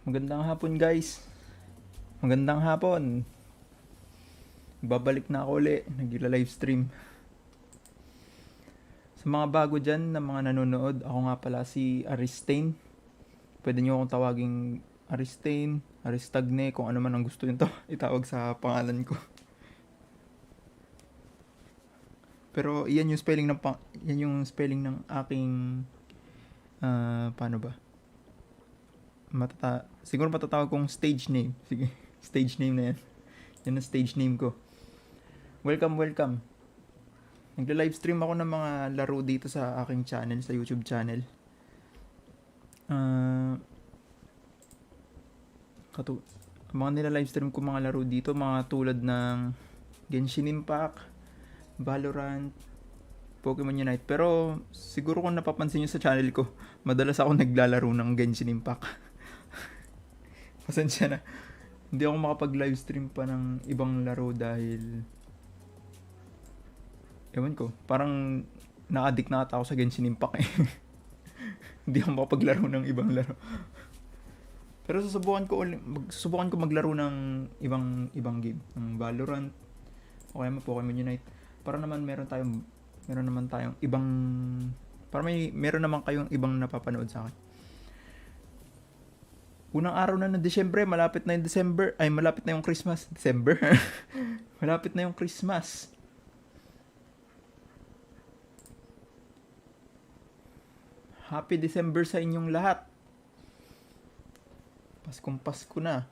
Magandang hapon guys. Magandang hapon. Babalik na ako uli. Nagla-livestream. Sa mga bago dyan na mga nanonood, ako nga pala si Aristain. Pwede nyo akong tawaging Aristain, Aristagne, kung ano man ang gusto nyo itawag sa pangalan ko. Pero yan yung spelling ng yan yung spelling ng aking paano ba? Siguro matatawag kong stage name. Sige, stage name na yan. Yan ang stage name ko. Welcome. Nagla-livestream ako ng mga laro dito sa aking channel, sa YouTube channel. Mga nila-livestream ko mga laro dito, mga tulad ng Genshin Impact, Valorant, Pokemon Unite. Pero siguro kung napapansin nyo sa channel ko, madalas ako naglalaro ng Genshin Impact. Pasensya na. Hindi ako makapag-livestream pa ng ibang laro dahil ewan ko, parang na-addict na ata ako sa Genshin Impact eh. Hindi ako makapaglaro ng ibang laro. Pero susubukan ko maglaro ng ibang game, ng Valorant o kaya Pokemon Unite. Para naman meron naman tayong ibang meron naman kayong ibang napapanood sa akin. Unang araw na ng Disyembre, malapit na yung Christmas. December. Malapit na yung Christmas. Happy December sa inyong lahat. Paskong Pasko na.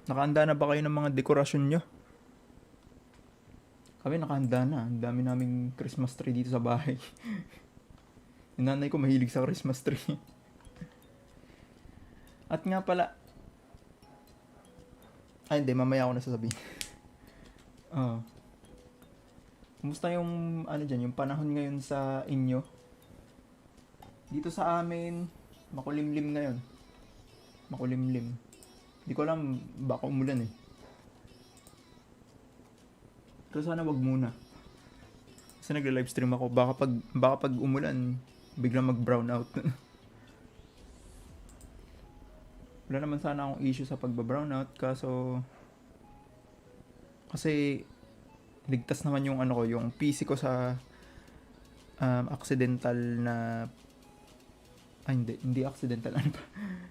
Nakahanda na ba kayo ng mga dekorasyon nyo? Kami nakahanda na. Ang dami naming Christmas tree dito sa bahay. Yung nanay ko mahilig sa Christmas tree. At nga pala, hindi, mamaya ako nasasabihin. Kumusta yung, yung panahon ngayon sa inyo? Dito sa amin, makulimlim ngayon. Makulimlim. Hindi ko alam, baka umulan eh. Pero sana wag muna. Kasi nagla-livestream ako, baka pag umulan, biglang mag-brown out. Wala naman sana akong issue sa pagba-brownout kasi ligtas naman yung yung PC ko sa accidental na hindi accidental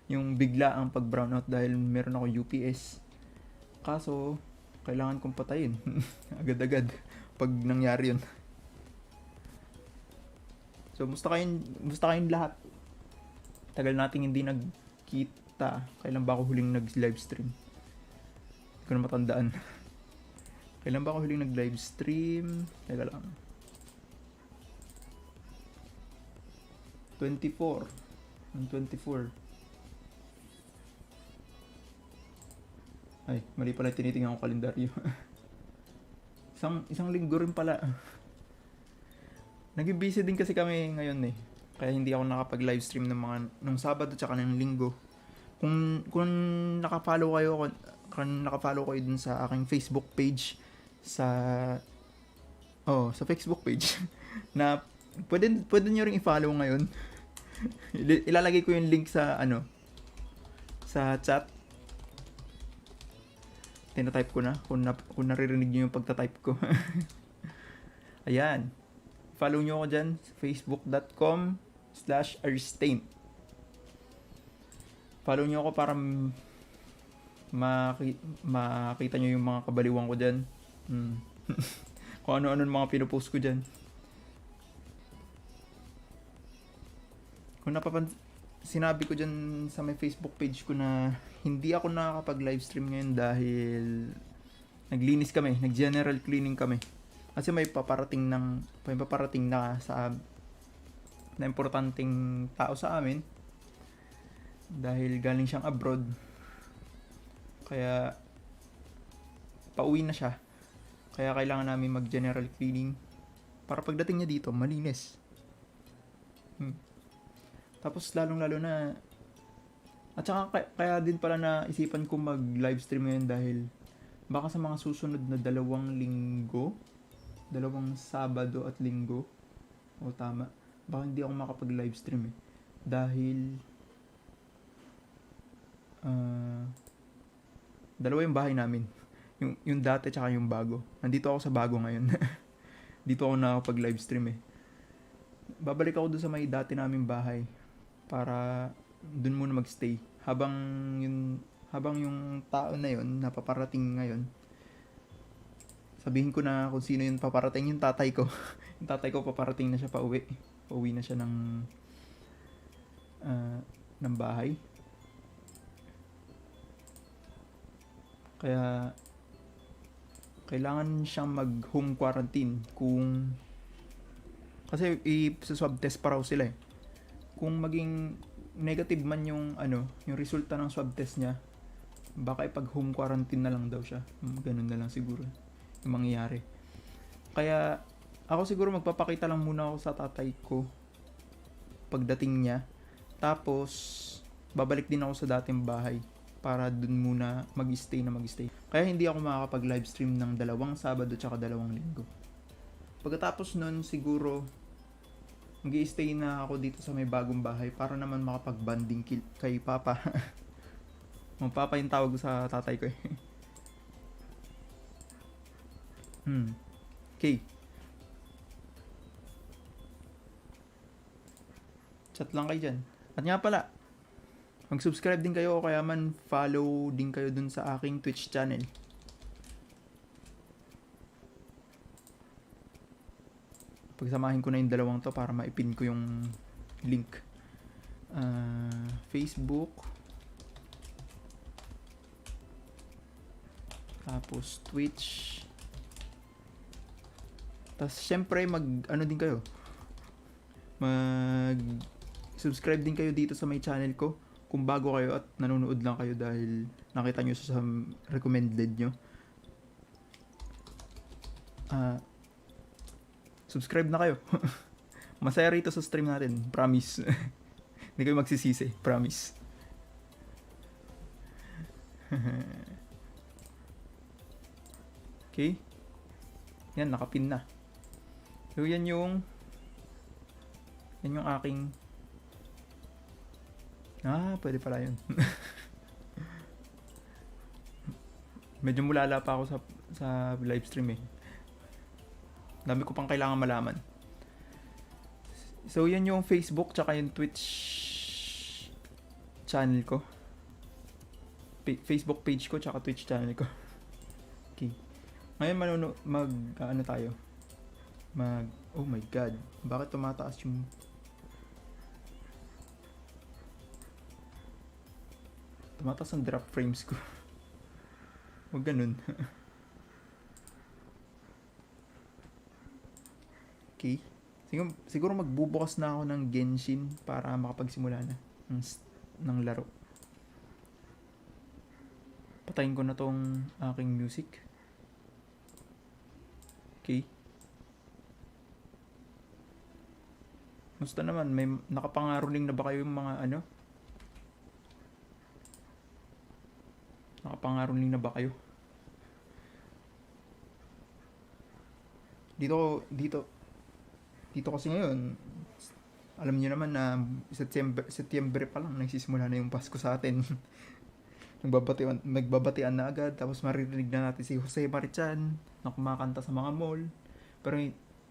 yung bigla ang pag-brownout dahil meron ako UPS. Kaso kailangan kong patayin agad-agad pag nangyari yun. So musta kayong lahat? Tagal nating hindi nagkita. Kailan ba ako huling nag-livestream? Hindi ko na matandaan. Kailan ba ako huling nag-livestream? Teka lang. 24. Ay, mali pala tinitingnan ko kalendaryo. isang linggo rin pala. Naging busy din kasi kami ngayon eh. Kaya hindi ako nakapag-livestream ng Sabado tsaka ng Linggo. Kung naka-follow kayo dun sa aking Facebook page sa Facebook page na pwede niyo ring i-follow ngayon. Ilalagay ko yung link sa sa chat. Tina-type ko na kung naririnig niyo yung pagta-type ko. Ayan. Follow niyo ako diyan sa facebook.com/aristain. Follow nyo ako para makita nyo yung mga kabaliwan ko dyan. Kung ano-ano mga pinupost ko dyan. Kung sinabi ko dyan sa may Facebook page ko na hindi ako nakakapag-livestream ngayon dahil naglinis kami, nag-general cleaning kami. Kasi may paparating na na importanteng tao sa amin. Dahil galing siyang abroad. Kaya pauwi na siya. Kaya kailangan namin mag-general cleaning para pagdating niya dito, malinis. Tapos lalong-lalo na at saka kaya din pala naisipan ko mag-livestream ngayon dahil baka sa mga susunod na 2 linggo, 2 Sabado at Linggo, tama, baka hindi ako makapag-livestream eh. Dahil Ah, dalawa yung bahay namin. Yung dati tsaka yung bago. Nandito ako sa bago ngayon. Dito ako nakapag live stream eh. Babalik ako doon sa may dati naming bahay para doon muna magstay yun habang yung tao na yun napaparating ngayon. Sabihin ko na kung sino yung paparating, yung tatay ko. Yung tatay ko paparating na siya pauwi. Pauwi na siya ng bahay. Kaya kailangan siyang mag home quarantine kasi i-swab test pa raw sila eh. Kung maging negative man yung yung resulta ng swab test niya, baka ipag home quarantine na lang daw siya. Ganun na lang siguro yung mangyayari. Kaya ako siguro magpapakita lang muna ako sa tatay ko pagdating niya. Tapos babalik din ako sa dating bahay para dun muna mag-stay. Kaya hindi ako makakapag live stream ng 2 Sabado tsaka 2 Linggo. Pagkatapos nun siguro mag-i-stay na ako dito sa may bagong bahay para naman makapag-banding kay Papa. Papa yung tawag sa tatay ko eh. Okay. Chat lang kayo dyan. At nga pala, mag-subscribe din kayo o kaya man follow din kayo dun sa aking Twitch channel. Pagsamahin ko na yung dalawang to para maipin ko yung link. Facebook. Tapos Twitch. Tapos syempre din kayo. Mag-subscribe din kayo dito sa may channel ko. Kung bago kayo at nanonood lang kayo dahil nakita nyo sa recommended nyo. Subscribe na kayo. Masaya rito sa stream natin. Promise. Hindi kayo magsisisi. Promise. Okay. Yan, nakapin na. So, yan yung aking pwede pala yun. Medyo mulala pa ako sa live stream eh. Dami ko pang kailangan malaman. So, yan yung Facebook tsaka yung Twitch channel ko. Facebook page ko tsaka Twitch channel ko. Okay. Ngayon tayo? Oh my god. Bakit tumataas yung ang drop frames ko? Huwag ganun. Okay. Siguro magbubukas na ako ng Genshin para makapagsimula na ng laro. Patayin ko na tong aking music. Okay. Musta naman? May nakapangaroling na ba kayo yung mga Nakapangaroling na ba kayo? Dito kasi ngayon, alam niyo naman na Setyembre pa lang nagsisimula na yung Pasko sa atin. Nagbabatian na agad, tapos maririnig na natin si Jose Marichan na kumakanta sa mga mall. Pero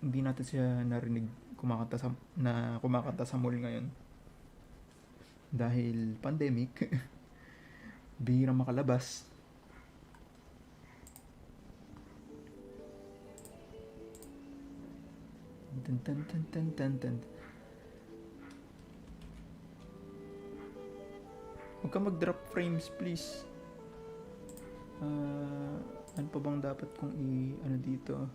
hindi natin siya narinig kumakanta sa mall ngayon. Dahil pandemic, bihirang makalabas. Huwag ka mag-drop frames, please. Ano pa bang dapat kong dito?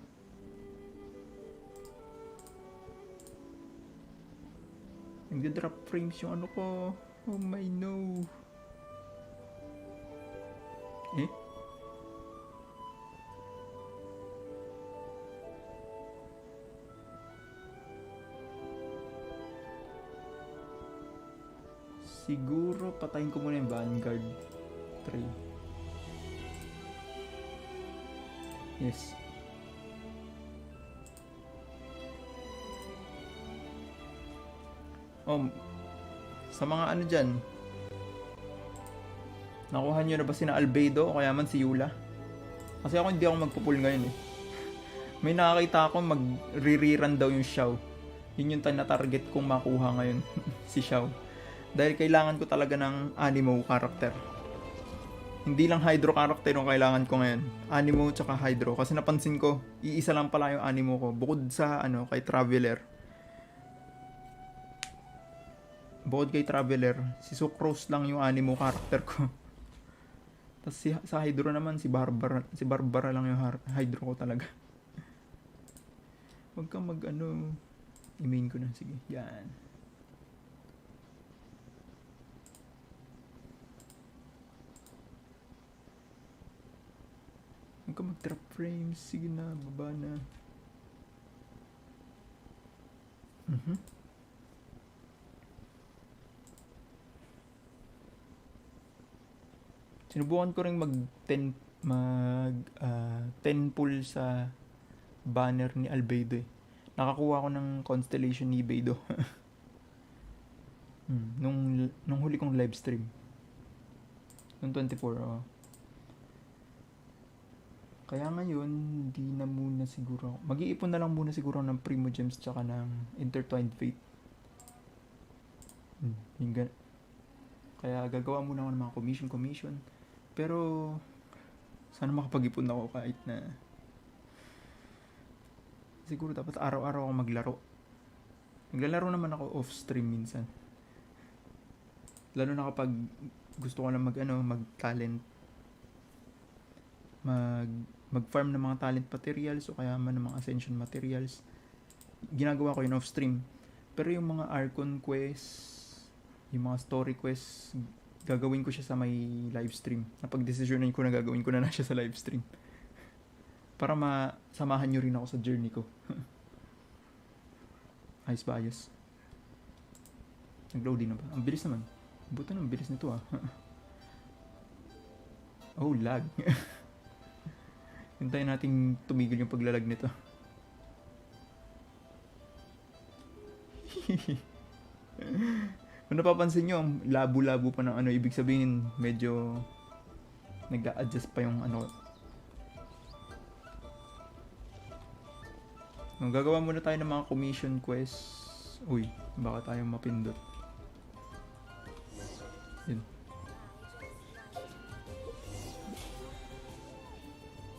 Nag-drop frames yung ko. Oh my no. Siguro patayin ko muna yung Vanguard 3. Yes. Sa mga dyan, Nakuha nyo na ba sina Albedo o kaya man si Yula? Kasi ako hindi ako magpupul ngayon eh. May nakakita ako mag-rerun daw yung Xiao. Yun yung na-target kong makuha ngayon. Si Xiao. Dahil kailangan ko talaga ng animo character. Hindi lang hydro character yung kailangan ko ngayon. Animo tsaka hydro. Kasi napansin ko, iisa lang pala yung animo ko. Bukod sa kay Traveler. Bukod kay Traveler, si Sucrose lang yung animo character ko. Tapos sa hydro naman, si Barbara lang yung hydro ko talaga. Huwag kang i-main ko na. Sige, yan. Huwag kang mag-drop frames. Sige na, baba na. Sinubukan ko rin mag-10 pull sa banner ni Albedo eh. Nakakuha ko ng constellation ni Bedo. nung huli kong live stream. Nung 24, Kaya ngayon, hindi na muna siguro. Mag-iipon na lang muna siguro ng Primo Gems tsaka ng Intertwined Fate. Kaya gagawa muna ako ng mga commission. Pero sana makapag-ipon ako kahit na siguro dapat araw-araw ako maglaro. Naglalaro naman ako off-stream minsan. Lalo na kapag gusto ko lang mag-talent. Mag-farm ng mga talent materials o kaya man ng mga ascension materials. Ginagawa ko yun off-stream. Pero yung mga archon quests, yung mga story quests, gagawin ko siya sa may live stream. Napag-desisyonan ko na gagawin ko na siya sa live stream. Para masamahan nyo rin ako sa journey ko. Ayos ba ayos? Nag-loading na ba? Ang bilis naman. Buta na, ang bilis nito Oh, lag. Hintayin nating tumigil yung paglalag nito. Kung napapansin nyo, ang labo-labo pa ng ibig sabihin, medyo nag-a-adjust pa yung Gagawa muna tayo ng mga commission quests. Uy, baka tayong mapindot. Yun.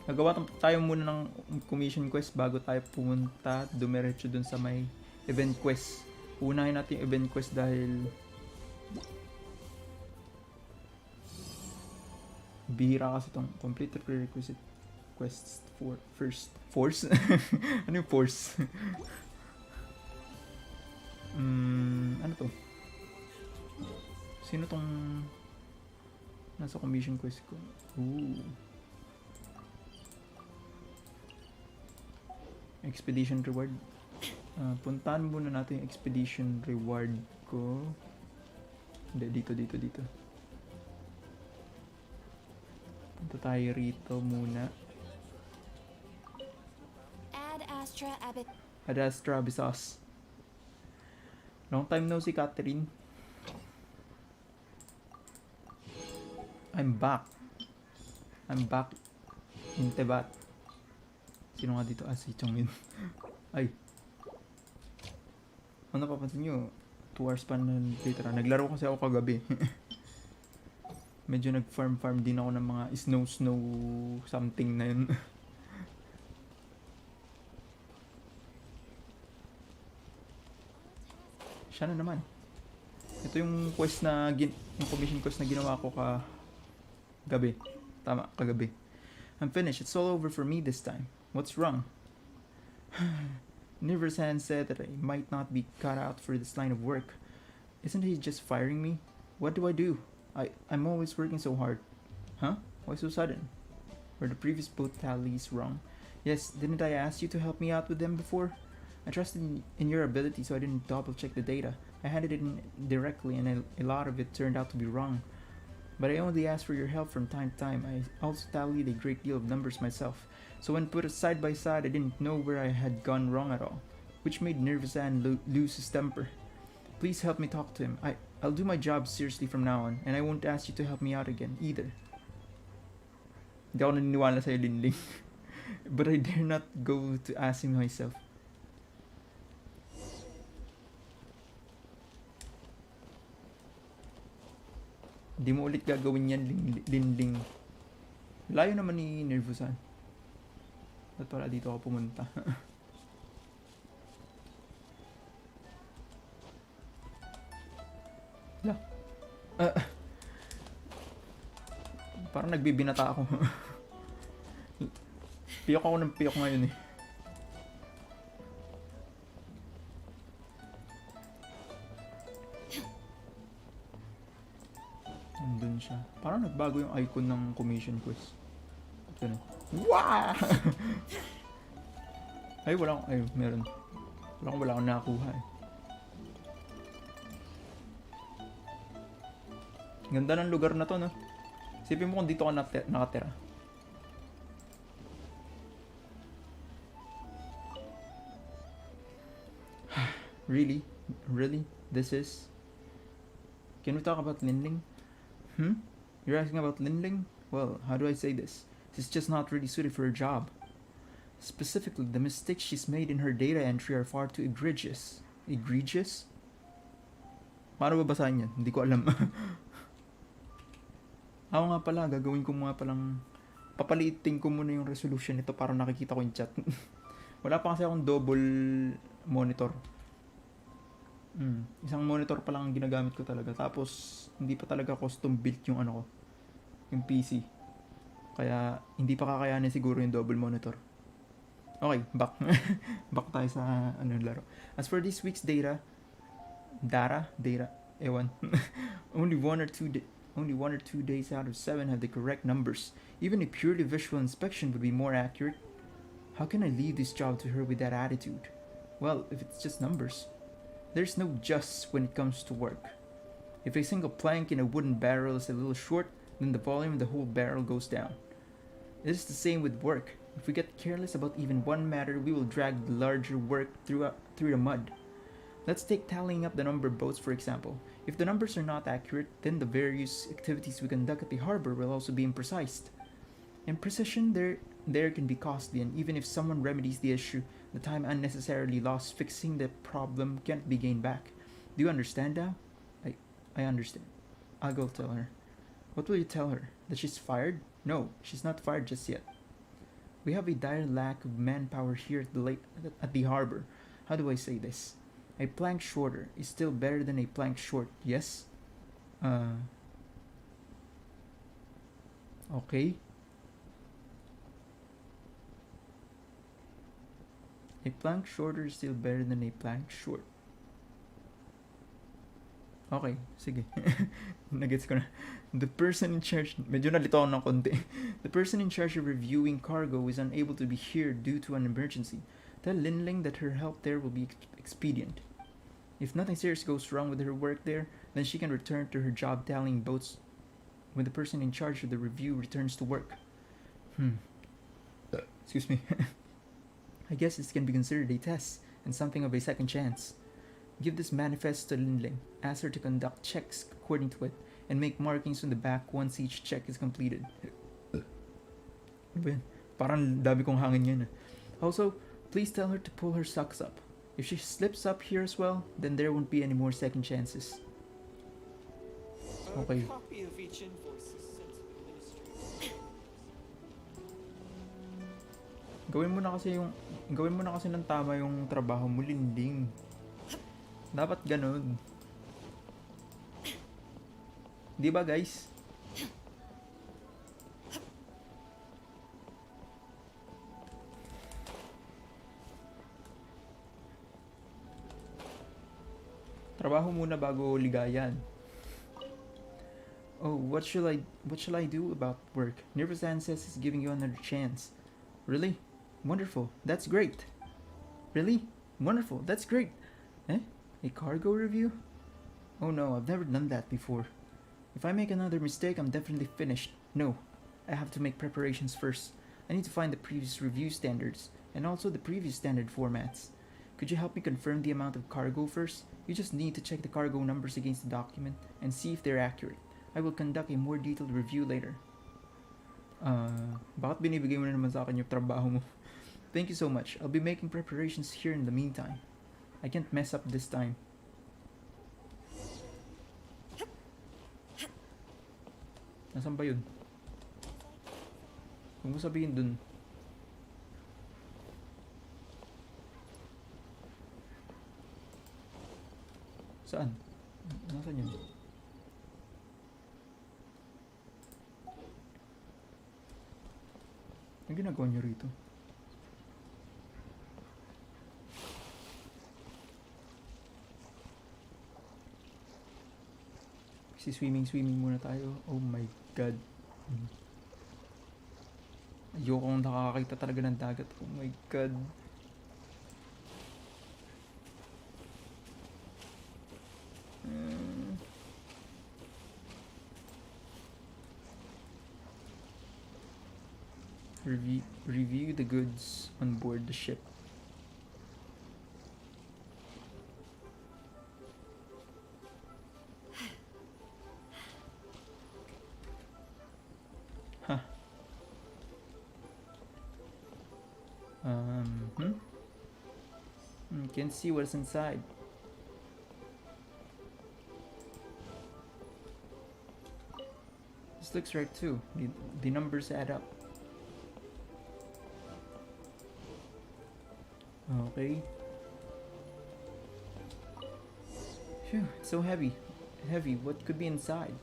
Gagawa tayo muna ng commission quest bago tayo pumunta dumiretso dun sa may event quest. Unahin natin yung event quest dahil bihira kasi itong complete the prerequisite quests for first force. Ano yung force? Ano to? Sino tong nasa commission quest ko? Expedition reward. Puntahan muna natin yung expedition reward ko. Hindi, dito. Punta tayo rito muna. Ad Astra Abyssos. Long time no see, Catherine. I'm back in Tebat. Sino nga dito? Si Chongmin. Ay. Ano napapansin nyo? 2 hours pa na later. Naglaro kasi ako kagabi. Medyo nag-farm din ako ng mga snow something na yun. Siya na naman. Ito yung quest yung commission quest na ginawa ko kagabi. Tama, kagabi. I'm finished. It's all over for me this time. What's wrong? Niversan said that I might not be cut out for this line of work. Isn't he just firing me? What do I do? I'm always working so hard. Huh? Why so sudden? Were the previous both tallies wrong? Yes, didn't I ask you to help me out with them before? I trusted in your ability, so I didn't double check the data. I handed it in directly and a lot of it turned out to be wrong. But I only asked for your help from time to time. I also tallied a great deal of numbers myself. So when put side by side, I didn't know where I had gone wrong at all, which made Nervous and lose his temper. Please help me talk to him. I'll do my job seriously from now on, and I won't ask you to help me out again either. Hindi ako naniniwala sa'yo, Linling. But I dare not go to ask him myself. Hindi mo ulit gagawin yan, Linling. Layo naman ni Nervusan. Ba't pala dito ako pumunta? La. Parang nagbibinata ako. Piyok ako ng piyok ngayon eh. Nandun siya. Parang nagbago yung icon ng commission quest. Ganun. Wow! Ay, meron. Wala akong nakakuha eh. Ganda ng lugar na to, no? Isipin mo kung dito ka nakatira. Really? Really? This is... Can we talk about Linling? You're asking about Linling? Well, how do I say this? She's just not really suited for her job. Specifically, the mistakes she's made in her data entry are far too egregious. Egregious? Paano babasahin yan? Hindi ko alam. Ako nga pala, gagawin ko nga palang... Papaliitin ko muna yung resolution nito para nakikita ko yung chat. Wala pa kasi akong double monitor. Isang monitor pa lang ang ginagamit ko talaga. Tapos, hindi pa talaga custom built yung ano ko. Yung PC. Kaya, hindi pa kakayanin siguro yung double monitor. Okay, back. Back tayo sa laro. As for this week's data, ewan. Only one or two days out of 7 have the correct numbers. Even a purely visual inspection would be more accurate. How can I leave this job to her with that attitude? Well, if it's just numbers. There's no just when it comes to work. If a single plank in a wooden barrel is a little short, then the volume of the whole barrel goes down. It is the same with work. If we get careless about even one matter, we will drag the larger work through the mud. Let's take tallying up the number of boats, for example. If the numbers are not accurate, then the various activities we conduct at the harbor will also be imprecise. Imprecision there can be costly, and even if someone remedies the issue, the time unnecessarily lost fixing the problem can't be gained back. Do you understand now? I understand. I'll go tell her. What will you tell her? That she's fired? No, she's not fired just yet. We have a dire lack of manpower here at the harbor. How do I say this? A plank shorter is still better than a plank short, yes? Okay. A plank shorter is still better than a plank short. Okay, sige. Nagets ko na. The person in charge, medyo nalito ako ng konti. The person in charge of reviewing cargo is unable to be here due to an emergency. Tell Linling that her help there will be expedient. If nothing serious goes wrong with her work there, then she can return to her job tallying boats when the person in charge of the review returns to work. Excuse me. I guess this can be considered a test and something of a second chance. Give this manifest to Linling. Ask her to conduct checks according to it and make markings on the back once each check is completed. Parang dami kong hangin yan. Also, please tell her to pull her socks up. If she slips up here as well, then there won't be any more second chances. Okay. A copy of each invoice is sent to the ministry. Gawin mo na kasi ng tama yung trabaho mo, Linling. Dapat ganun. Di ba, guys? Trabaho muna bago ligayan. Oh, what shall I do about work? Nervous-san says he's giving you another chance. Really? Wonderful. That's great. Really? Wonderful. That's great. Eh? A cargo review? Oh no, I've never done that before. If I make another mistake, I'm definitely finished. No, I have to make preparations first. I need to find the previous review standards, and also the previous standard formats. Could you help me confirm the amount of cargo first? You just need to check the cargo numbers against the document and see if they're accurate. I will conduct a more detailed review later. Bakit binibigay mo na naman sa akin yung trabaho mo? Thank you so much. I'll be making preparations here in the meantime. I can't mess up this time. Nasaan ba yun? Huwag mo sabihin dun. Saan? Nasaan yun? Ang ginagawa niyo rito? Kasi swimming muna tayo. Oh my god. Ayokong nakakakita talaga ng dagat. Oh my god. Review the goods on board the ship. Huh. Can't see what's inside. This looks right too. The numbers add up. Okay. Phew, it's so heavy. Heavy. What could be inside?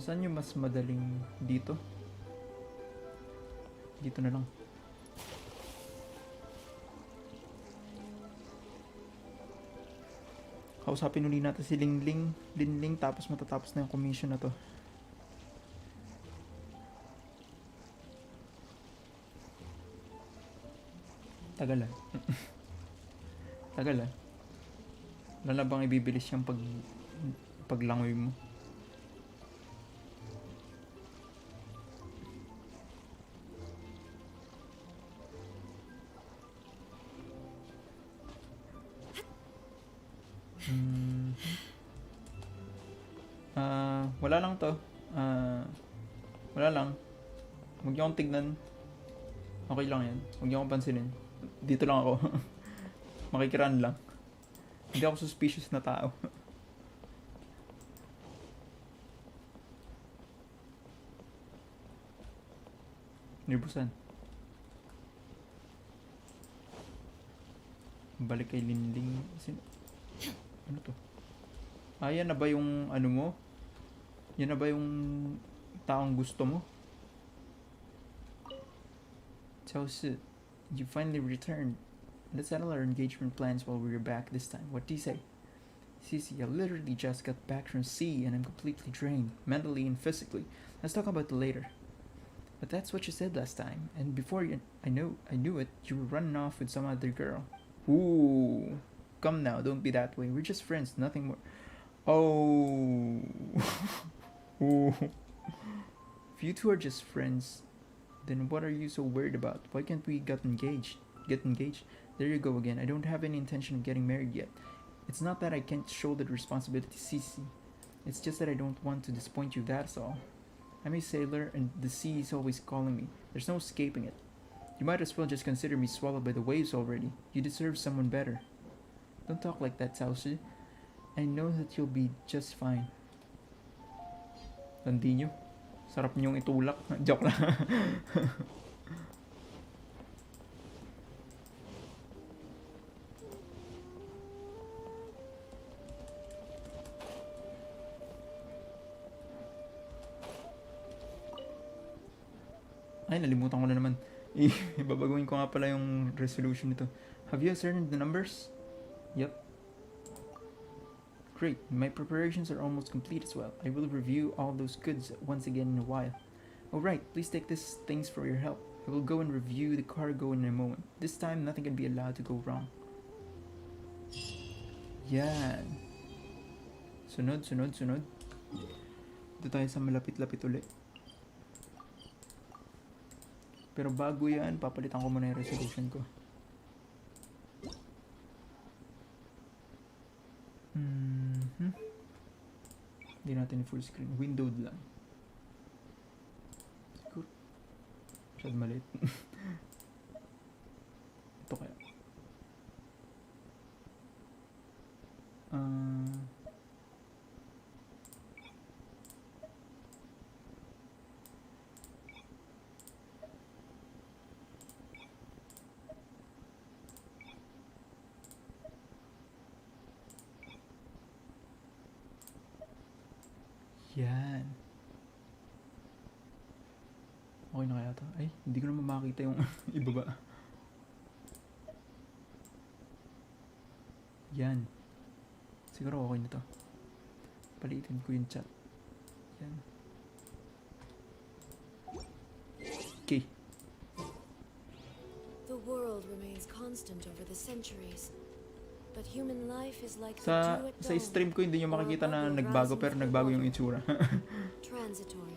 Saan yung mas madaling dito? Dito na lang. Kausapin uli natin si Linling, tapos matatapos na yung commission na to. Tagal ah. Tagal ah. Wala na bang ibibilis yung paglangoy mo? Wala lang to. Wala lang. Huwag niyo akong tignan. Okay lang yan. Huwag niyo akong pansinin. Dito lang ako. Makikiraan lang. Hindi ako suspicious na tao. Nerbusan. Balik kay Linling. Ano to? Yan na ba yung ano mo? Yan na ba yung taong gusto mo? Chelsea, you finally returned. Let's settle our engagement plans while we're back this time. What do you say? Cece, I literally just got back from sea and I'm completely drained, mentally and physically. Let's talk about it later. But that's what you said last time, and before I knew it, you were running off with some other girl. Ooh, come now, don't be that way. We're just friends, nothing more. Oh. Ooh. If you two are just friends, then what are you so worried about? Why can't we get engaged? There you go again. I don't have any intention of getting married yet. It's not that I can't shoulder the responsibility, Cece. It's just that I don't want to disappoint you, that's all. I'm a sailor and the sea is always calling me. There's no escaping it. You might as well just consider me swallowed by the waves already. You deserve someone better. Don't talk like that, Taoshi. I know that you'll be just fine. Landi nyo. Sarap nyong itulak. Joke lang. Ay, nalimutan ko na naman. Ibabaguhin ko nga pala yung resolution nito. Have you ascertained the numbers? Yep. Great, my preparations are almost complete as well. I will review all those goods once again in a while. Alright, please take these things for your help. I will go and review the cargo in a moment. This time, nothing can be allowed to go wrong. Yan. Sunod. Dito tayo sa malapit-lapit ulit. Pero bago yan, papalitan ko muna yung resolution ko. Hindi natin full screen. Windowed lang. Siguro. Masyad maliit. Ito kaya. Yan. Okay na kaya to? Ay, hindi ko naman makita yung ibaba. Yan. Siguro okay na to. Palitin ko yung chat. Yan. Okay. The world remains constant over the centuries. But human life is like Sa stream ko hindi nyo makikita na nagbago pero nagbago yung itsura. Transitory.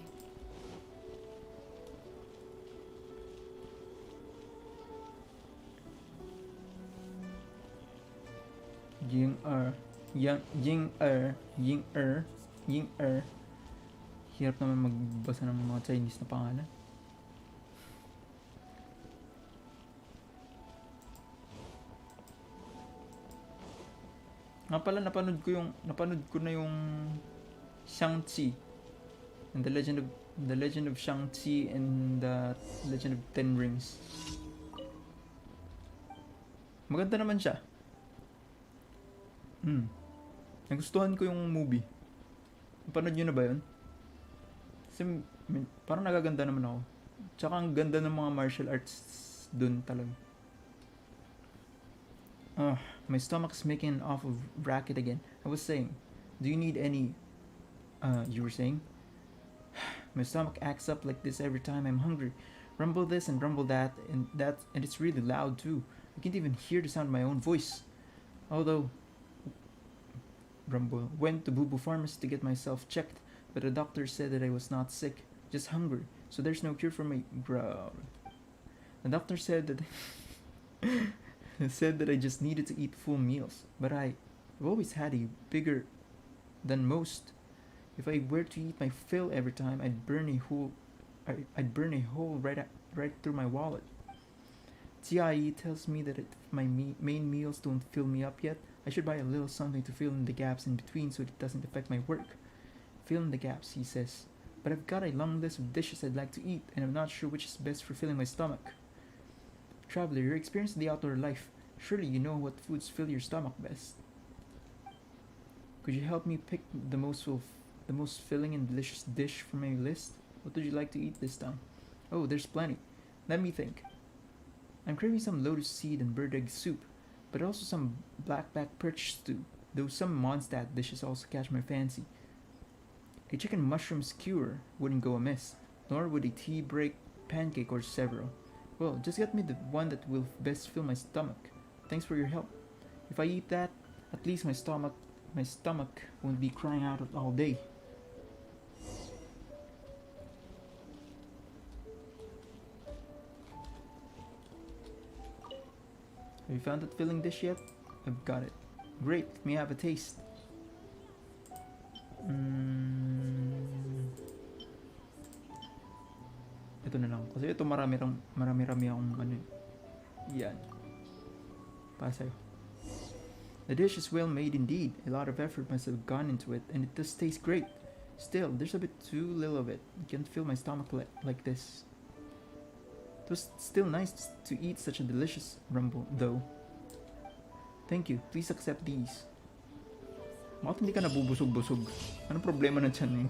Ying-er. Hirap naman magbasa ng mga Chinese na pangalan. Nga pala napanood ko na yung Shang-Chi and the Legend of Shang-Chi and the Legend of Ten Rings. Maganda naman siya. Nagustuhan ko yung movie. Napanood nyo na ba yun? Kasi parang nagaganda naman ako. Tsaka ang ganda ng mga martial arts dun talaga. My stomach's making an awful racket again. I was saying, do you need any... you were saying? My stomach acts up like this every time I'm hungry. Rumble this and rumble that, and it's really loud too. I can't even hear the sound of my own voice. Although... Rumble. Went to Boo Boo Pharmacy to get myself checked, but the doctor said that I was not sick, just hungry. So there's no cure for my growl. The doctor said that... said that I just needed to eat full meals, but I've always had a bigger than most. If I were to eat my fill every time, I'd burn a hole right through my wallet. TIE tells me that if my main meals don't fill me up yet, I should buy a little something to fill in the gaps in between so it doesn't affect my work. Fill in the gaps, he says. But I've got a long list of dishes I'd like to eat, and I'm not sure which is best for filling my stomach. Traveler, you're experienced in the outdoor life. Surely you know what foods fill your stomach best. Could you help me pick the most filling and delicious dish from my list? What would you like to eat this time? Oh, there's plenty. Let me think. I'm craving some lotus seed and bird egg soup, but also some blackback perch stew, though some Mondstadt dishes also catch my fancy. A chicken mushroom skewer wouldn't go amiss, nor would a tea break pancake or several. Well, just get me the one that will best fill my stomach. Thanks for your help. If I eat that, at least my stomach won't be crying out all day. Have you found that filling dish yet? I've got it. Great, let me have a taste. Ito na lang. Kasi ito marami-rami akong ano. Yan. Para sa'yo. The dish is well made indeed. A lot of effort must have gone into it, and it does taste great. Still, there's a bit too little of it. I can't fill my stomach like this. It was still nice to eat such a delicious rumble, though. Thank you. Please accept these. Bakit hindi ka nabubusog-busog? Anong problema ng tiyan mo?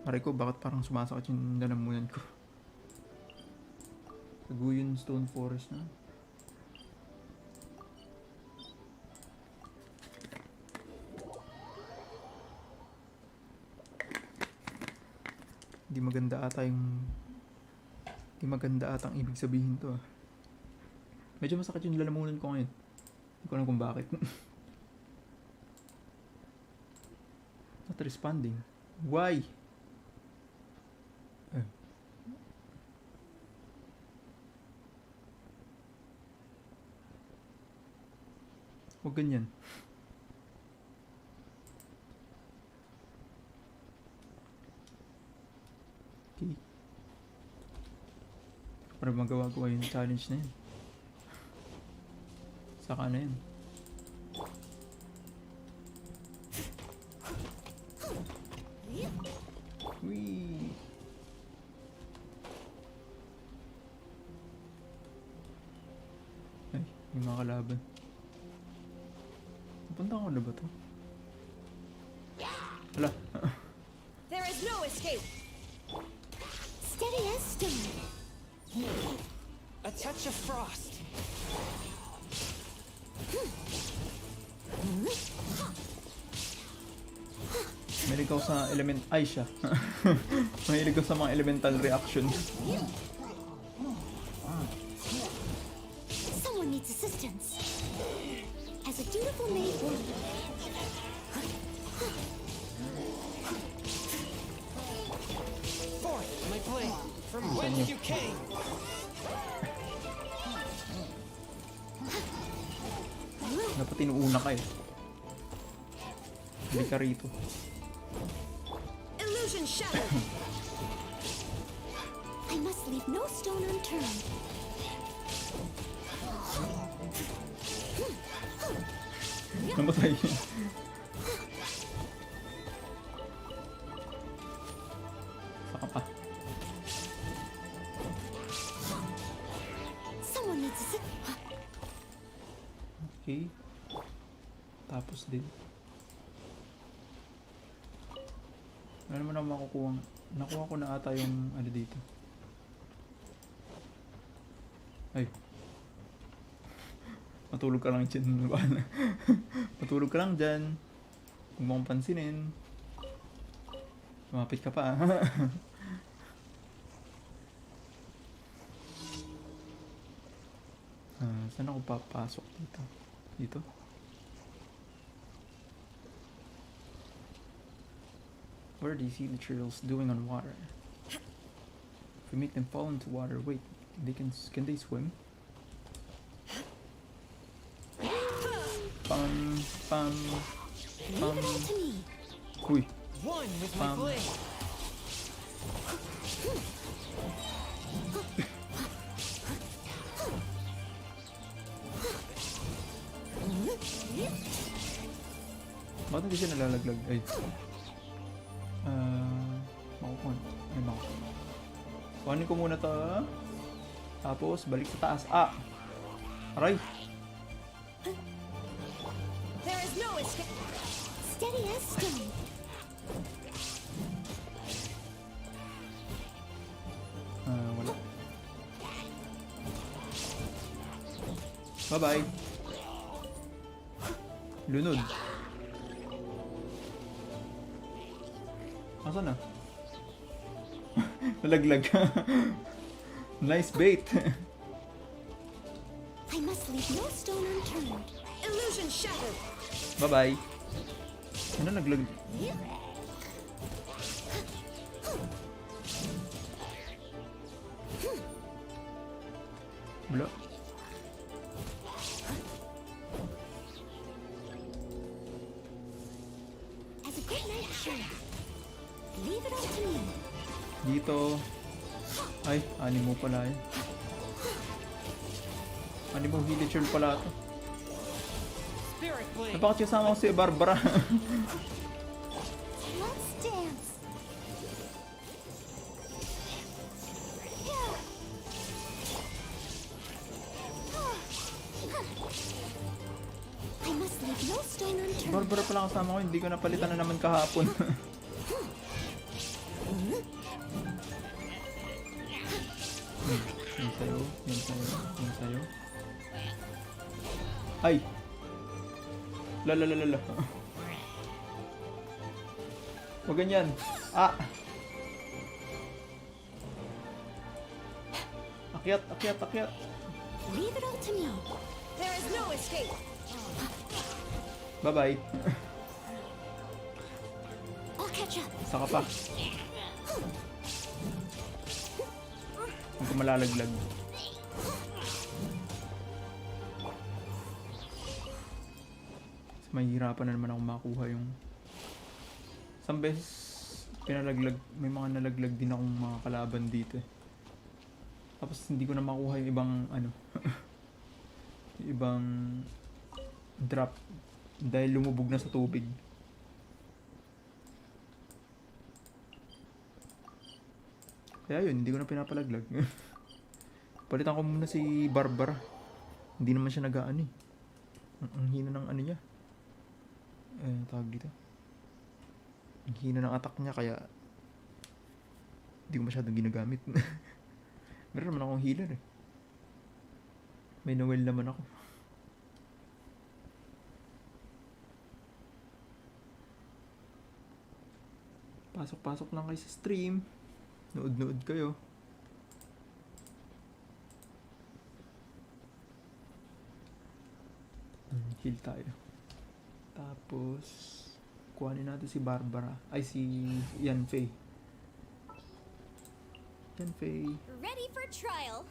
Aray ko, bakit parang sumasakit yung lalamunan ko? Taguyon Stone Forest na. Hindi maganda atang ibig sabihin to. Medyo masakit yung lalamunan ko ngayon. Hindi ko alam kung bakit. Not responding. Why? Huwag ganyan. Okay. Para magawa-gawa yung challenge na yun. Saka na yun. Whee! Ay, yung mga kalaban. Napunta ko na ba to? Hala. There is no escape. Steady as stone. A touch of frost. Mahilig ako sa element... Ay, siya. Mahilig ako sa mga elemental reactions. Someone needs assistance. As a dutiful maid would. Forth, my blade, from whence you came. Dapat inuuna ka eh. Hindi ka rito. Illusion shattered. I must leave no stone unturned. Namatay. Saka pa. Someone needs assistance. Okay. Tapos din. Ano naman ang makukuha? Nakuha ko na ata yung ano dito. Ay. Matulog ka lang dyan. Matulog ka lang dyan. Huwag mong pansinin. Lumapit ka pa. Saan ako papasok dito? Dito? What are these sea turtles doing on water? If we make them fall into water, wait, can they swim? Pam, pam, pam. Leave it all to me. Uy, One with my blade. bakit hindi siya nalalaglag? Ay. Makukuha. Ay, makukuha. Kuhanin ko muna to. Tapos, balik sa taas. Ah! Aray! There is no escape. Steady as stone. Wala. Bye-bye. Lunod. Asan na? Nalaglag. Nice bait. I must leave no stone unturned. Illusion shattered. Bye-bye. Ano naglag? Wala. As a good night sheriff. Leave it all to me. Dito. Ay, animo pala yun. Animo villager pala ito. Spirit blade. Napakit kasama ko si Barbara. Let's dance. I must leave no stone unturned. Barbara pala kasama ko, hindi ko napalitan na naman kahapon. Yan sa'yo, yan sa'yo, yan sa'yo. Ay! Lalalala. Huwag ganyan. Ah! Akyat, akyat, akyat. Leave it all to me. There is no escape. Bye-bye. I'll catch up. Saka pa. Huwag ko malalaglag. mahihirapan na naman ako makuha yung isang beses pinalaglag, may mga nalaglag din akong mga kalaban dito eh. Tapos hindi ko na makuha yung ibang ano yung ibang drop dahil lumubog na sa tubig. Kaya yun, hindi ko na pinapalaglag. Palitan ko muna si Barbara. Hindi naman siya nag-aano eh. Ang hina ng ano niya. Tawag dito. Ang hina ng attack niya kaya hindi ko masyadong ginagamit. Meron naman akong healer eh. May Noel naman ako. Pasok-pasok lang kayo sa stream. Nood-nood kayo. Heal tayo. Tapos kuhanin natin si Barbara. Ay, si Yanfei. Yanfei. Ready for trial.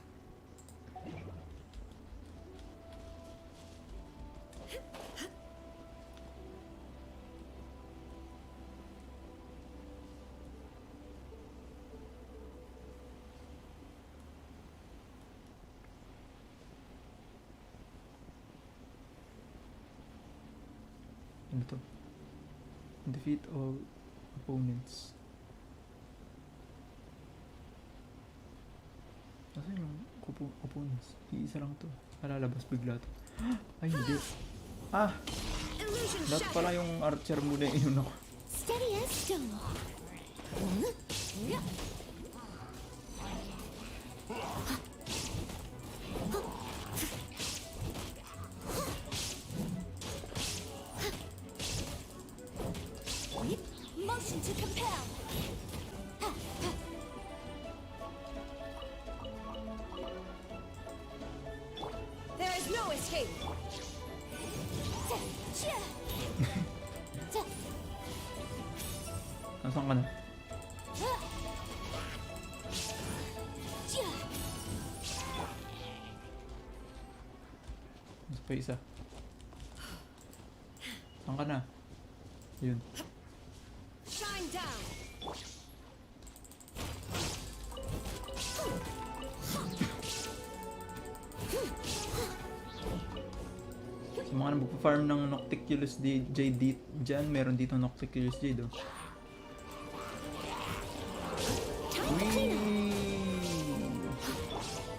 Ano to? Defeat all opponents. Nasaan yung opponents? Iisa lang to. Lalabas bigla to. Ay, hindi. Ah! Illusion Dapat pala yung archer muna yung inuna ko. Steady as stone. Motion to compel. There is no escape. Nasaan ka na? Mas pa isa. Saan ka na? Yun. Shine down. Sa mga nagpa-farm ng Nocticulus Jade dyan, meron dito Nocticulus Jade oh.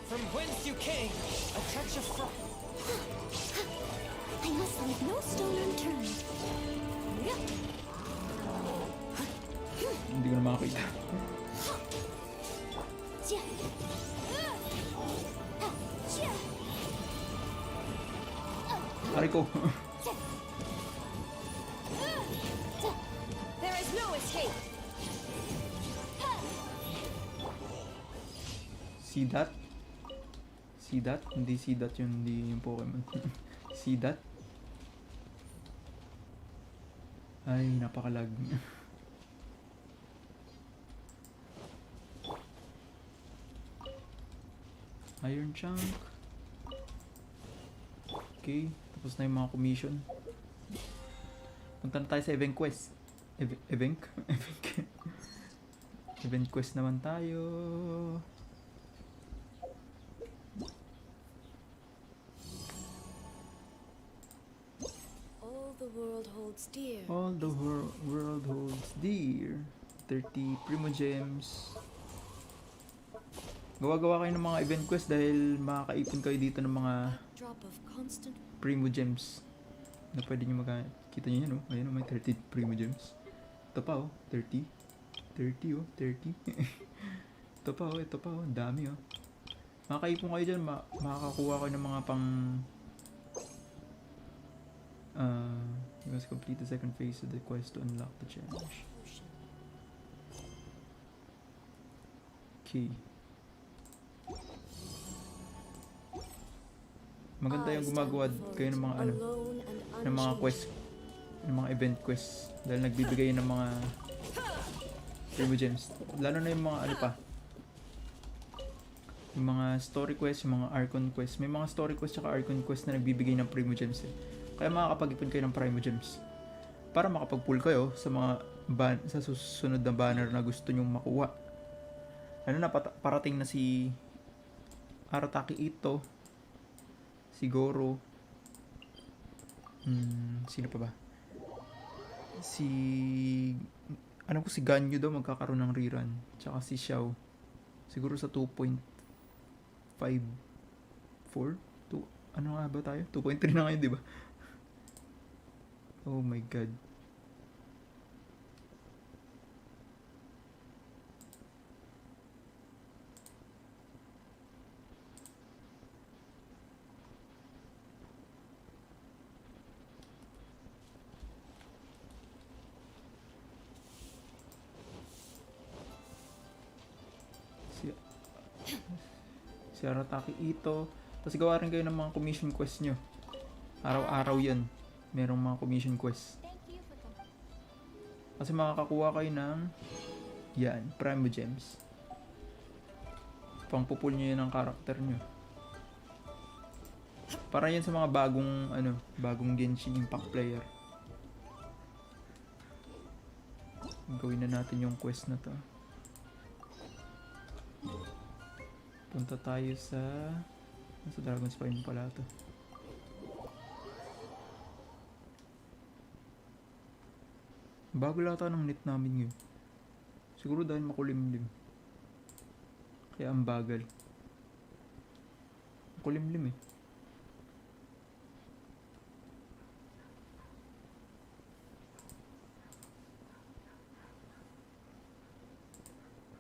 From whence you came, a touch of frost. I must leave no stone unturned. Hindi ko na makakita. Aray ko. There is no escape. See that? See that? Hindi see that yun, hindi yung Pokemon. See that? Ay, napakalag. Iron chunk. Okay, tapos na yung mga commission. Punta na tayo sa event quest. Event? Event quest naman tayo. All the world holds dear. All the world holds dear. 30 Primo Gems. Gawa-gawa kayo ng mga event quest dahil makakaipon kayo dito ng mga Drop of constant. Primo Gems na pwede nyo makakita nyo yan oh. Ayan oh, may 30 Primo Gems. Ito pa oh, 30. 30 oh, 30. Ito pa oh, dami oh. Makakaipon kayo dyan, makakakuha kayo ng mga pang you must complete the second phase of the quest to unlock the challenge. Okay. Maganda yung gumagawa kayo ng mga ano, ng mga quest, ng mga event quest dahil nagbibigay ng mga Primo Gems. Lalo na yung mga ano pa, yung mga story quest, yung mga archon quest. May mga story quest tsaka archon quest na nagbibigay ng Primo Gems eh. Kaya makakapag-ipon kayo ng Primo Gems para makapag-pull kayo sa mga sa susunod na banner na gusto nyong makuha. Ano na, parating na si Arataki Ito, si Goro, sino pa ba? Si ano ko, si Ganyu daw magkakaroon ng rerun, tsaka si Xiao siguro sa 2.54 ano nga ba tayo? 2.3 na ngayon, di ba? Oh my god. Si Arataki Ito. Tapos gawa rin kayo ng mga commission quest nyo. Araw-araw yan. Merong mga commission quest. Kasi makakakuha kayo ng yan, Primo Gems. Pangpupul nyo yan ng karakter nyo. Para yan sa mga bagong Genshin Impact player. Gawin na natin yung quest na to. Punta tayo sa Dragon's Spine pala to. Bago lata ng net namin yun. Siguro dahil makulimlim. Kaya ang bagal. Makulimlim eh.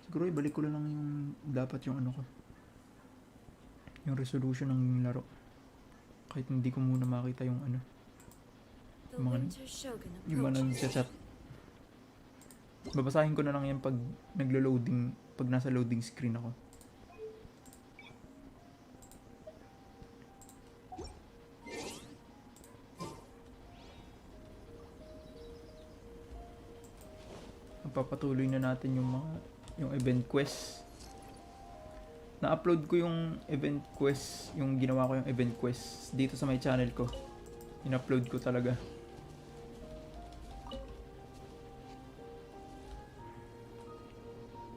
Siguro ibalik ko lang yung dapat yung ano ko. Yung resolution ng laro. Kahit hindi ko muna makita yung ano. Yung mga nag-chat. Babasahin ko na lang yan pag naglo-loading, pag nasa loading screen ako. Papatuloy na natin yung event quest. Na-upload ko yung event quest, yung ginawa ko yung event quest dito sa my channel ko. In-upload ko talaga.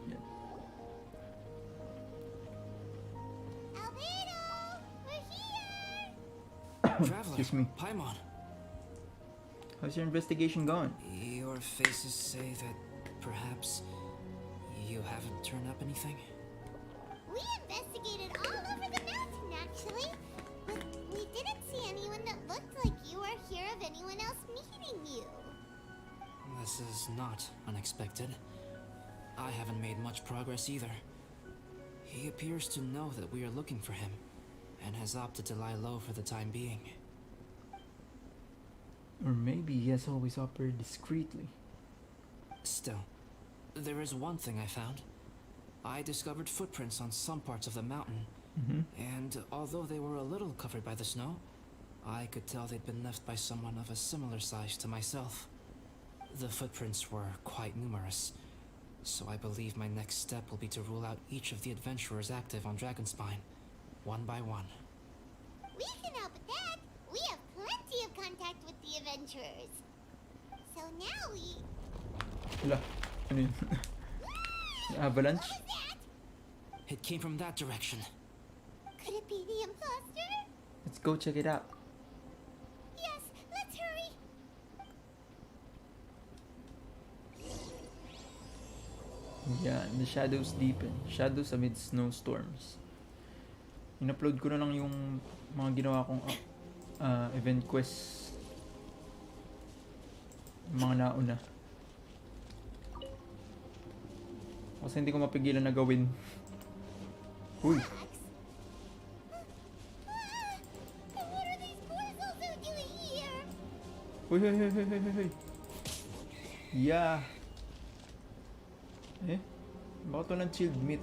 Yan. Albedo, we're here. Excuse me. Paimon. How's your investigation going? Your faces say that perhaps you haven't turned up anything. We investigated all over the mountain, actually. But we didn't see anyone that looked like you or hear of anyone else meeting you. This is not unexpected. I haven't made much progress either. He appears to know that we are looking for him, and has opted to lie low for the time being. Or maybe he has always operated discreetly. Still, there is one thing I found. I discovered footprints on some parts of the mountain, and although they were a little covered by the snow, I could tell they'd been left by someone of a similar size to myself. The footprints were quite numerous, so I believe my next step will be to rule out each of the adventurers active on Dragonspine, one by one. We can help with that. We have plenty of contact with the adventurers. So now we... Wala. Ano yun? Avalanche? What was that? It came from that direction. Could it be the imposter? Let's go check it out. Yes, let's hurry. Yan, the shadows deepen. Shadows amid snowstorms. In-upload ko na lang yung mga ginawa kong event quest. Yung mga nauna. Kasi hindi ko mapigilan na gawin. Uy! And what are these boys also doing here? Uy, hey, hey, hey, hey, hey, hey. Yeah! Eh? Baka to ng chilled meat.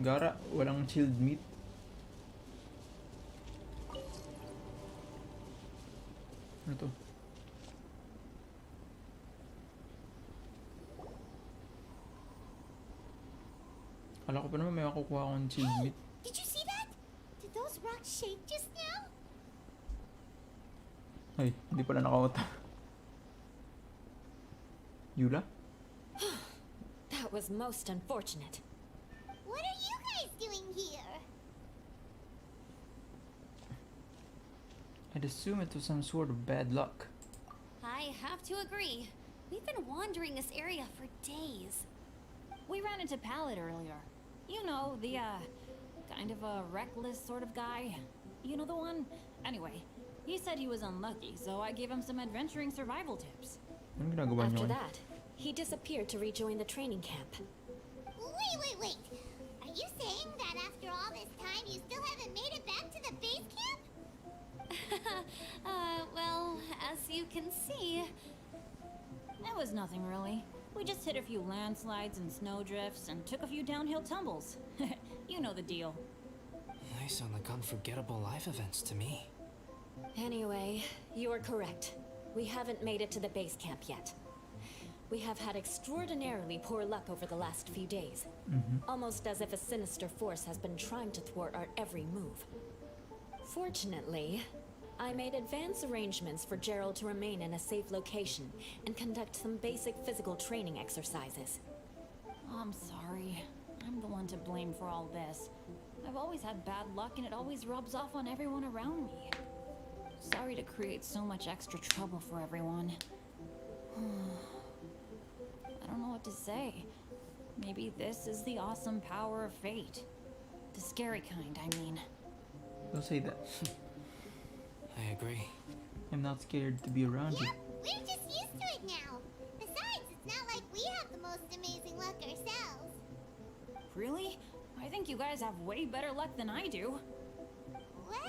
Gara, walang chilled meat. Ano to? Kala ko pa naman may makukuha akong chilled meat. Did you see that? Did those rocks shake just now? Ay, hindi pala nakauta. Yula? That was most unfortunate. What are you guys doing here? I'd assume it was some sort of bad luck. I have to agree. We've been wandering this area for days. We ran into Pallet earlier. You know, the, kind of a reckless sort of guy. You know the one? Anyway, he said he was unlucky, so I gave him some adventuring survival tips. Anong ginagawa niyo? After that, he disappeared to rejoin the training camp. Wait. Are you saying that after all this time you still haven't made it back to the base camp? Well, as you can see, It was nothing really. We just hit a few landslides and snowdrifts and took a few downhill tumbles. You know the deal. They sound like unforgettable life events to me. Anyway, you are correct. We haven't made it to the base camp yet. We have had extraordinarily poor luck over the last few days. Almost as if a sinister force has been trying to thwart our every move. Fortunately, I made advance arrangements for Gerald to remain in a safe location and conduct some basic physical training exercises. I'm sorry. I'm the one to blame for all this. I've always had bad luck and it always rubs off on everyone around me. Sorry to create so much extra trouble for everyone. I don't know what to say. Maybe this is the awesome power of fate. The scary kind, I mean. Don't say that. I agree. I'm not scared to be around you. Yep, we're just used to it now. Besides, it's not like we have the most amazing luck ourselves. Really? I think you guys have way better luck than I do. Well,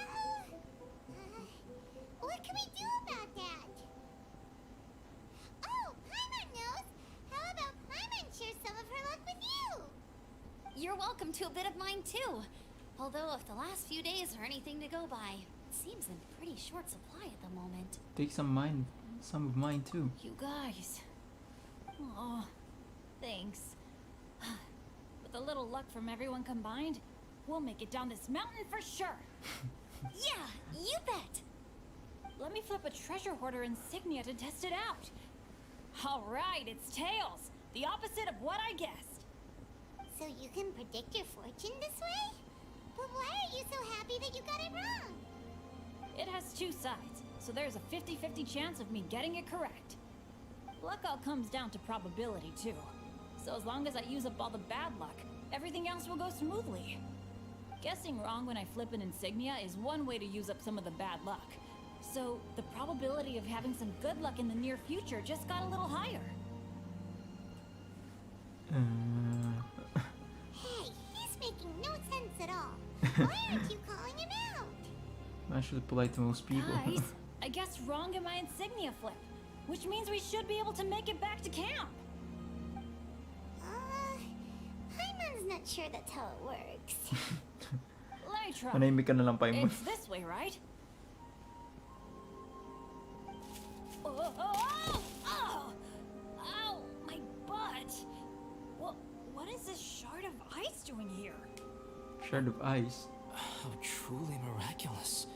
what can we do about that? Oh, Paimon knows! How about Paimon share some of her luck with you? you're welcome to a bit of mine too. Although if the last few days are anything to go by, it seems in pretty short supply at the moment. Take some of mine too. You guys. Oh, thanks. With a little luck from everyone combined, we'll make it down this mountain for sure. Yeah, you bet! Let me flip a treasure hoarder insignia to test it out. All right, it's tails. The opposite of what I guessed. So you can predict your fortune this way? But why are you so happy that you got it wrong? It has two sides, so there's a 50-50 chance of me getting it correct. Luck all comes down to probability, too. So as long as I use up all the bad luck, everything else will go smoothly. Guessing wrong when I flip an insignia is one way to use up some of the bad luck. So the probability of having some good luck in the near future just got a little higher. Hey, he's making no sense at all. Why aren't you calling him out? I'm actually polite to most people. Guys, I guessed wrong in my insignia flip, which means we should be able to make it back to camp. Paimon's not sure that's how it works. Let me try. Manahimik ka na lang, Paimon. It's this way, right? Oh! Ow! My butt! What is this shard of ice doing here? Shard of ice. How truly miraculous.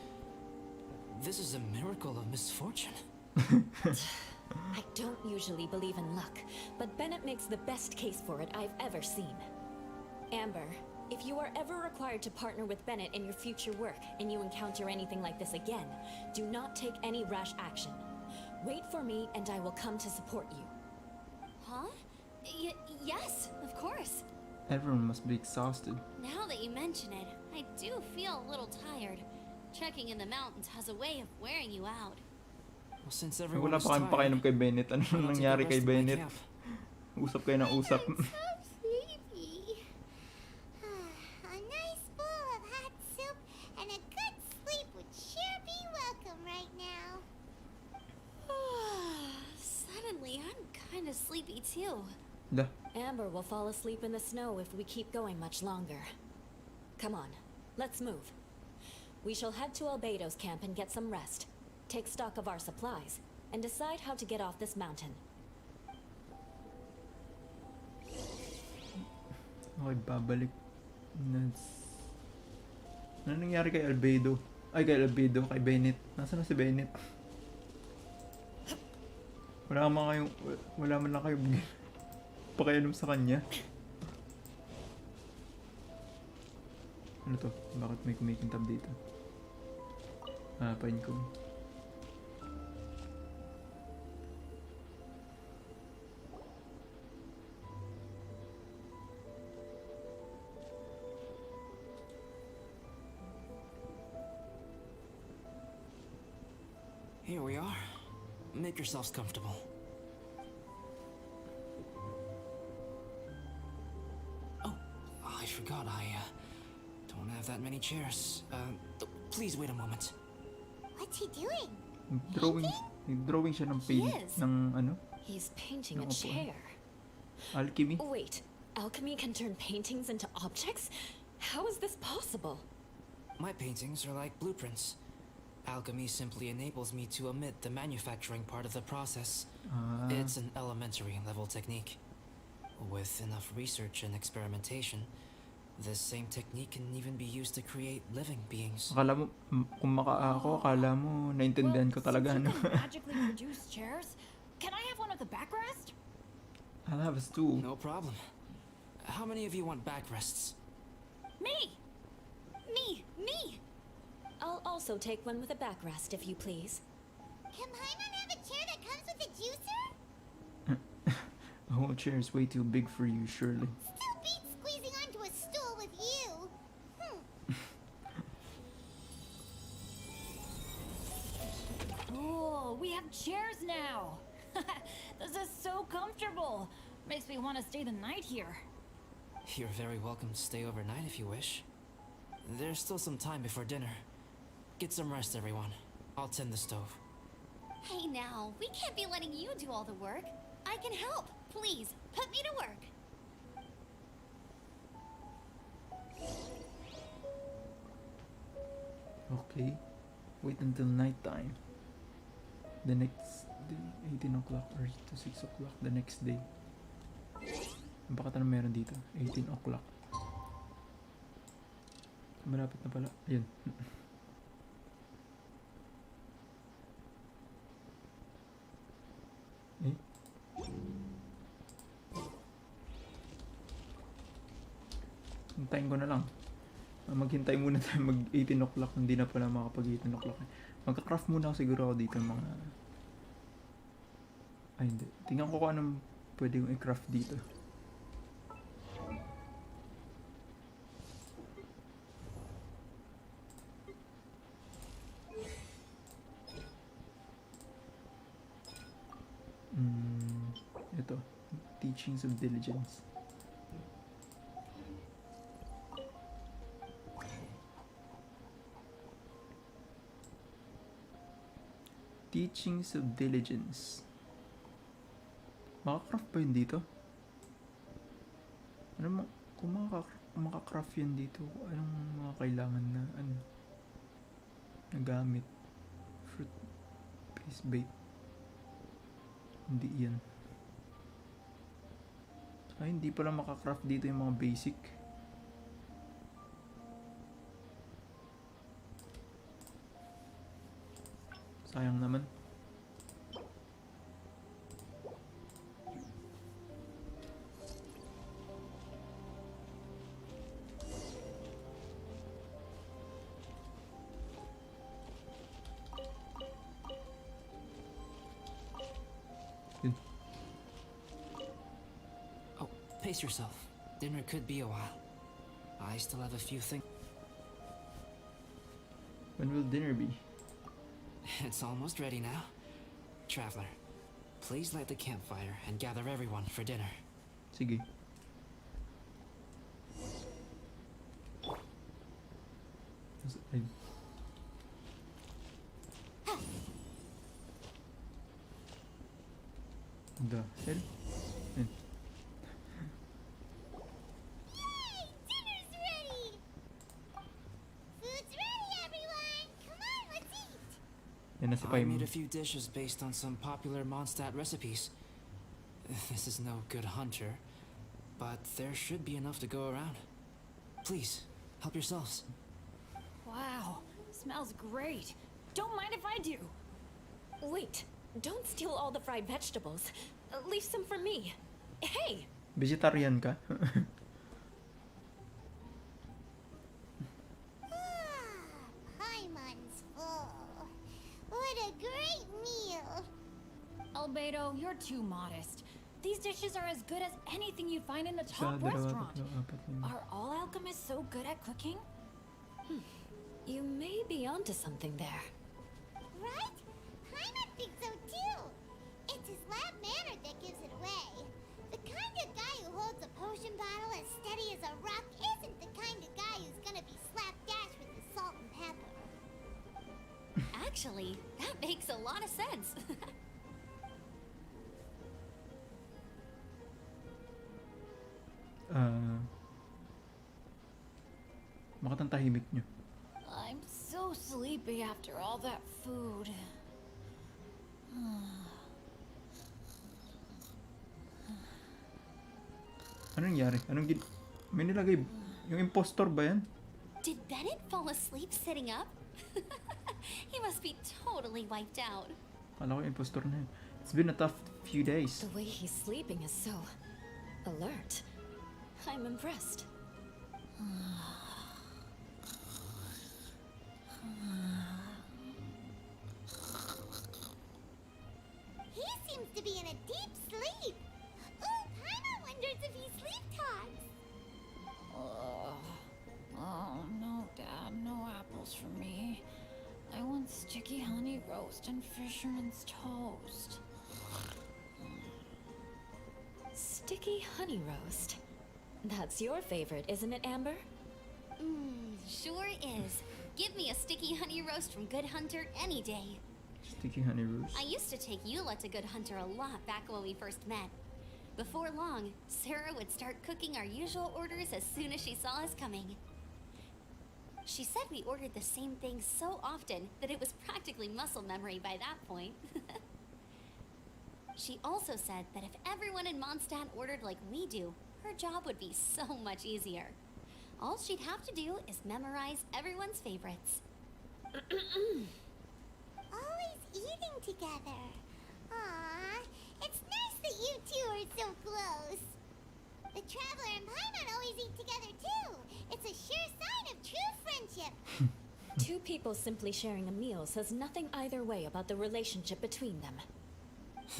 This is a miracle of misfortune. I don't usually believe in luck, but Bennett makes the best case for it I've ever seen. Amber, if you are ever required to partner with Bennett in your future work and you encounter anything like this again, do not take any rash action. Wait for me and I will come to support you. Huh? Yes, of course. Everyone must be exhausted. Now that you mention it, I do feel a little tired. Trekking in the mountains has a way of wearing you out. Well, since Ay, everyone wala is pa kayong tired, pakainom kay Bennett. Ano I'll take a nangyari rest kay in my Bennett? camp. Usap kayo ng usap. I'm so sleepy. A nice bowl of hot soup and a good sleep would sure be welcome right now. Suddenly, I'm kind of sleepy too. Da. Amber will fall asleep in the snow if we keep going much longer. Come on, let's move. We shall head to Albedo's camp and get some rest. Take stock of our supplies, and decide how to get off this mountain. Okay, babalik. Ano nangyari kay Albedo? Ay, kay Albedo, kay Bennett. Nasaan na si Bennett? Wala man lang kayo pakialam sa kanya. Ano to? Bakit may kumikintab dito? Pain ko. Here we are. Make yourselves comfortable. Oh, I forgot I don't have that many chairs. Please wait a moment. What's he doing? Nag-drawing siya ng paint Yes. ng ano? He's painting a No, chair. Alchemy? Wait, alchemy can turn paintings into objects? How is this possible? My paintings are like blueprints. Alchemy simply enables me to omit the manufacturing part of the process. It's an elementary level technique. With enough research and experimentation, this same technique can even be used to create living beings. Akala mo, akala mo, naintindihan ko talaga, since ano? you can magically produce chairs, can I have one of the backrests? I'll have a stool. No problem. How many of you want backrests? Me! Me! I'll also take one with a backrest, if you please. Can Paimon have a chair that comes with a juicer? A whole chair is way too big for you, surely. Still beats squeezing onto a stool with you. Oh, we have chairs now! This is so comfortable! Makes me want to stay the night here. You're very welcome to stay overnight if you wish. There's still some time before dinner. Get some rest, everyone. I'll tend the stove. Hey now, we can't be letting you do all the work. I can help. Please, put me to work. Okay. Wait until nighttime. The next day, 18 o'clock or to 6 o'clock the next day. Bakit ano meron dito? 18 o'clock. Malapit na pala. Ayun. Eh? Hintayin ko na lang. Maghintay muna tayo mag 18 o'clock. Hindi na pala makapag 18 o'clock. Magka-craft muna ako siguro ako dito mga... Ay hindi. Tingnan ko kung anong pwede kong i-craft dito. Ito. Teachings of Diligence. Teachings of Diligence. Makacraft pa yun dito? Ano mo? Kung makacraft yun dito, anong mga kailangan na na gamit? Fruit paste bait. Hindi yan. Ay, hindi pala makacraft dito yung mga basic. Sayang naman. Oh, pace yourself. Dinner could be a while. I still have a few things. When will dinner be? It's almost ready now. Traveler, please light the campfire and gather everyone for dinner. Sige. Ay. The hell? Ayun. Yay! Dinner's ready! Food's ready, everyone! Come on, let's eat! Yan na si I Paim. made a few dishes based on some popular Mondstadt recipes. This is no good hunter, but there should be enough to go around. Please, help yourselves. Wow, smells great. Don't mind if I do. Wait, Don't steal all the fried vegetables. Leave some for me. Hey! Vegetarian ka? Paimon's full. What a great meal. Albedo, you're too modest. These dishes are as good as anything you'd find in the Isa, top dalawa, restaurant. tatlo, apat, lima. Are all alchemists so good at cooking? You may be onto something there. Right? Paimon thinks so too. It's his loud manner that gives it away. The kind of guy who holds a potion bottle as steady as a rock isn't the kind of guy who's gonna be slapdash with the salt and pepper. Actually, that makes a lot of sense. Bakit ang tahimik nyo? I'm so sleepy after all that food. Anong nangyari? May nilagay... Yung impostor ba yan? Did Bennett fall asleep sitting up? He must be totally wiped out. Kala ko impostor na yun. It's been a tough few days. The way he's sleeping is so alert. I'm impressed. He seems to be in a deep sleep. Ooh, Paimon wonders if he sleep talks. Oh, no, Dad, no apples for me. I want sticky honey roast and fisherman's toast. Sticky honey roast. That's your favorite, isn't it, Amber? Sure is. Give me a sticky honey roast from Good Hunter any day. Sticky honey roast. I used to take Eula to Good Hunter a lot back when we first met. Before long, Sarah would start cooking our usual orders as soon as she saw us coming. She said we ordered the same thing so often that it was practically muscle memory by that point. She also said that if everyone in Mondstadt ordered like we do, her job would be so much easier. All she'd have to do is memorize everyone's favorites. Always eating together. Aww, it's nice that you two are so close. The Traveler and Paimon always eat together too. It's a sure sign of true friendship. Two people simply sharing a meal says nothing either way about the relationship between them.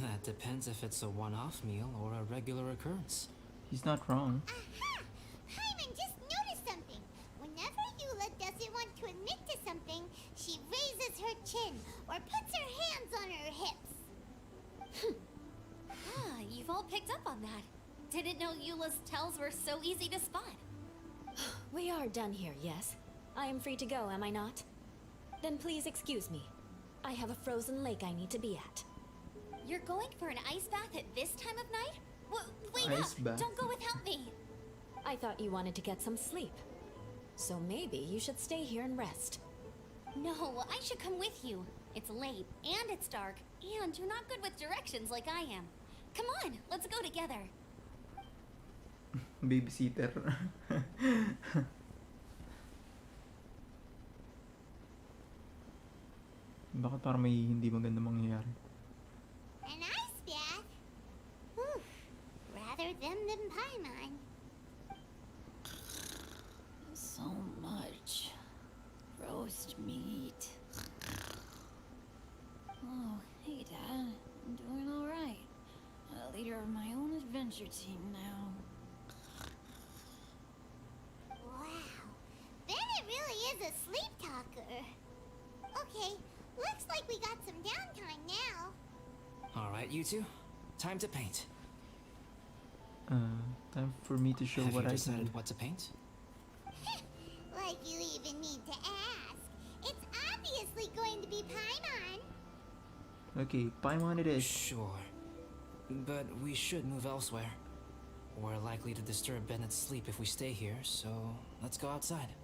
That depends if it's a one-off meal or a regular occurrence. He's not wrong. Aha! Paimon just noticed something. Whenever Eula doesn't want to admit to something, she raises her chin or puts her hands on her hips. Ah, you've all picked up on that. Didn't know Eula's tells were so easy to spot. We are done here, yes? I am free to go, am I not? Then please excuse me. I have a frozen lake I need to be at. You're going for an ice bath at this time of night? Wait Ice up! bath? Don't go without me! I thought you wanted to get some sleep. So maybe you should stay here and rest. No, I should come with you. It's late, and it's dark, and you're not good with directions like I am. Come on, let's go together. Babysitter. Bakit parang may hindi maganda mangyayari? An ice bath? Whew. Rather them than Paimon. So much roast meat. Oh, hey, Dad. I'm doing all right. A leader of my own adventure team now. Wow. Bennett really is a sleep talker. Okay, looks like we got some downtime now. All right, you two. Time to paint. Time for me to show Have what you I can decided do. what to paint? Like you even need to ask. It's obviously going to be Paimon. Okay, Paimon it is. Sure. But we should move elsewhere. We're likely to disturb Bennett's sleep if we stay here, so let's go outside.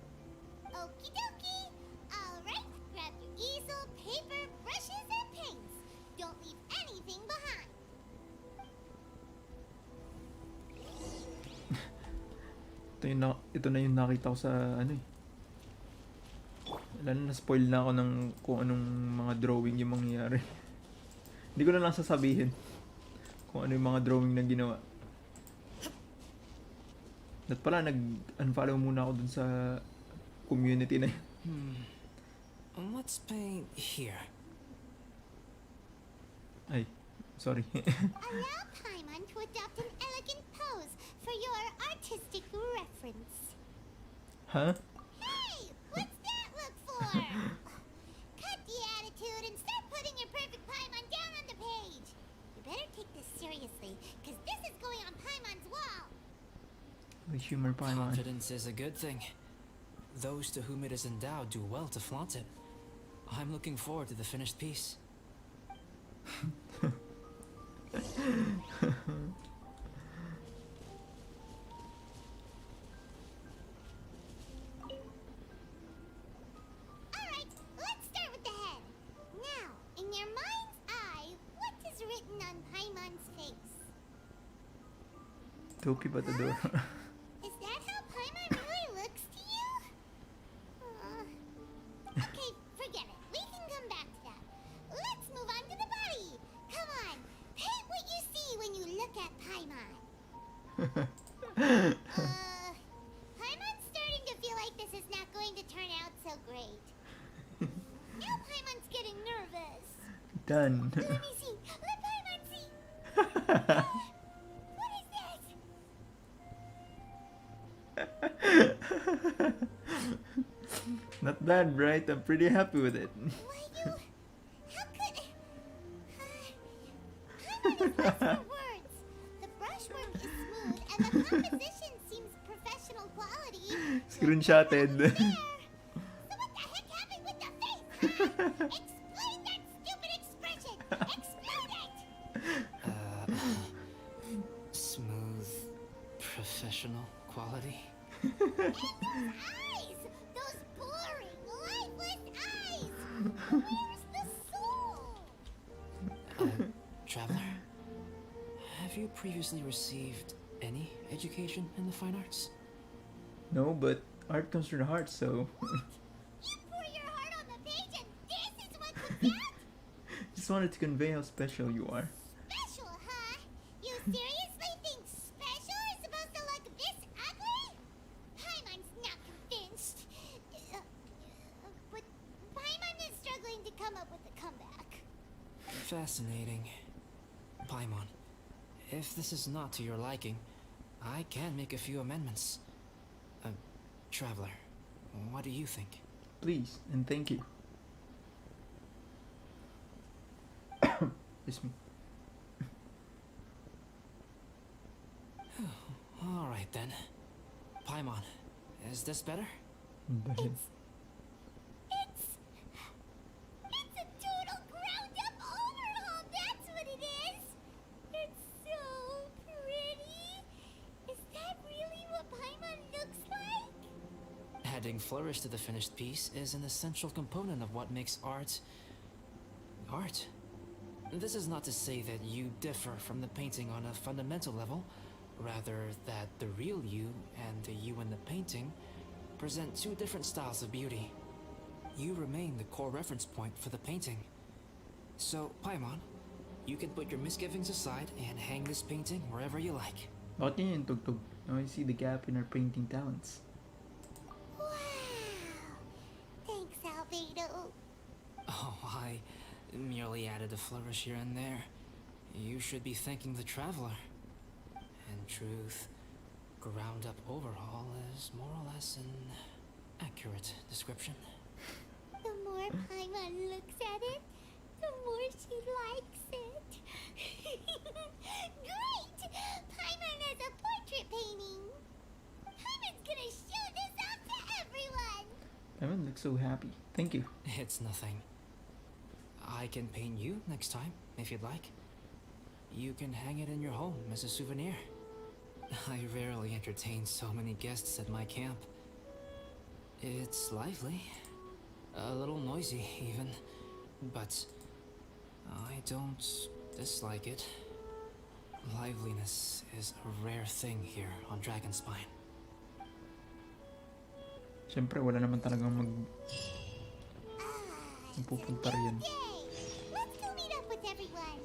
Okie dokie. Alright, grab your easel, paper, brushes, and paints. Don't leave anything behind. Ito na yung nakita ko sa ano eh. Lalo na spoil na ako ng kung anong mga drawing yung mangyayari. Hindi ko na lang sasabihin kung ano yung mga drawing na ginawa. At pala, nag-unfollow muna ako dun sa community na yun. Let's paint here. Ay, sorry. Allow Paimon to adopt an elegant pose for your artistic reference. Ha? Hey, what's that look for? Cut the attitude and start putting your perfect Paimon down on the page. You better take this seriously, because this is going on Paimon's wall. May humor pa naman. Confidence is a good thing. Those to whom it is endowed do well to flaunt it. I'm looking forward to the finished piece. Alright, let's start with the head. Now, in your mind's eye, what is written on Paimon's face? Toki ba to do? Is that how Paimon really looks to you? Okay, forget it. We can come back to that. Let's move on to the body. Come on, paint what you see when you look at Paimon. Paimon's starting to feel like this is not going to turn out so great. Now Paimon's getting nervous. Done. Let me see. Let Paimon see. What is that? Not bad, right? I'm pretty happy with it. Why you? How could? Paimon is less for words. The brushwork is smooth and the composition seems professional quality. Screenshotted. There. So what the heck happened with the face? Huh? Explain that stupid expression. Explain it. Smooth, professional quality. And those eyes, those boring, lifeless eyes. Where's the soul? Traveler, have you previously received any education in the fine arts? No, but art comes from the heart, so You pour your heart on the page and this is what comes out? just wanted to convey how special you are. Special, huh? You seriously think special is supposed to look this ugly? Paimon's not convinced. But Paimon is struggling to come up with a comeback. Fascinating. Paimon, if this is not to your liking, I can make a few amendments. Traveler, what do you think? Please, and thank you. Excuse me. Alright then. Paimon, is this better? It's a total ground up overhaul, that's what it is! It's so pretty! Is that really what Paimon looks like? Adding flourish to the finished piece is an essential component of what makes art... art. This is not to say that you differ from the painting on a fundamental level, rather that the real you and the you in the painting present two different styles of beauty. You remain the core reference point for the painting. So, Paimon, you can put your misgivings aside and hang this painting wherever you like. Bakit yun yung tugtog? Now I see the gap in our painting talents. Wow! Thanks, Albedo. Oh, I merely added a flourish here and there. You should be thanking the traveler. In truth, ground up overhaul is more or less an accurate description. The more Paimon looks at it, the more she likes it. Great! Paimon has a portrait painting. Paimon's gonna show this off to everyone. Paimon looks so happy. Thank you. It's nothing. I can paint you next time, if you'd like. You can hang it in your home as a souvenir. I rarely entertain so many guests at my camp. It's lively. A little noisy, even. But I don't dislike it. Liveliness is a rare thing here on Dragonspine. Siyempre, wala naman talagang It's a magpupunta new riyan. day. Let's go meet up with everyone everyone.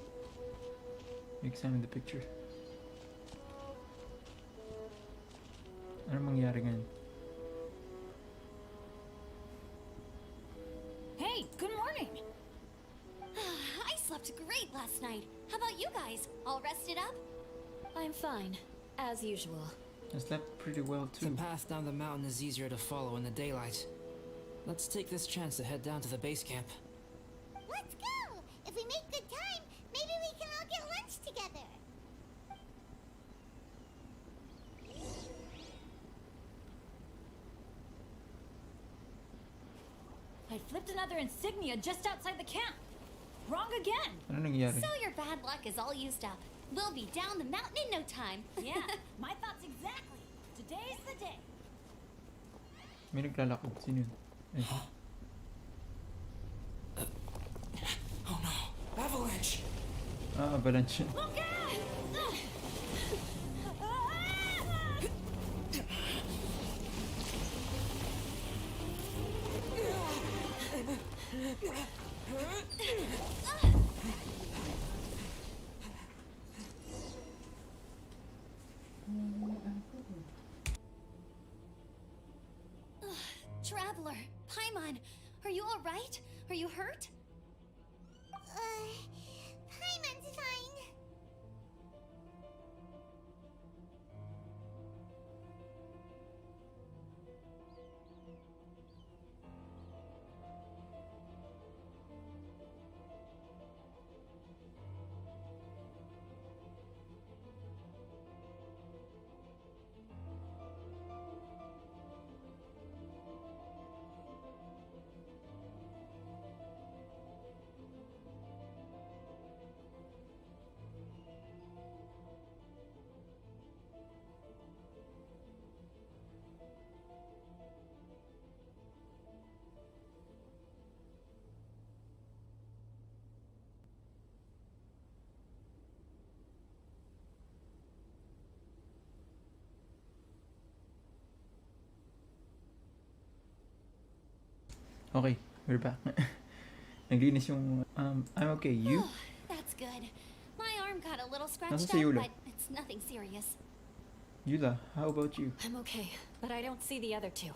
Examine the picture. Ano mangyari ngayon? Hey, good morning! I slept great last night. How about you guys? All rested up? I'm fine, as usual. I slept pretty well The too. path down the mountain is easier to follow in the daylight. Let's take this chance to head down to the base camp. Let's go! If we make good time, maybe we can all get lunch together. I flipped another insignia just outside the camp. Wrong again. Ano nangyari? So your bad luck is all used up. We'll be down the mountain in no time. Yeah, my thoughts exactly. Today's the day. May naglalakad. Sino yun? Ay, Oh no! Avalanche! avalanche. Look out! Traveler, Paimon, are you all right? Are you hurt? Paimon's fine. Okay, we're back. Naglinis yung... I'm okay. You? That's good. My arm got a little Nasa scratched si up, Yula? but it's nothing serious. Yula, how about you? I'm okay, but I don't see the other two.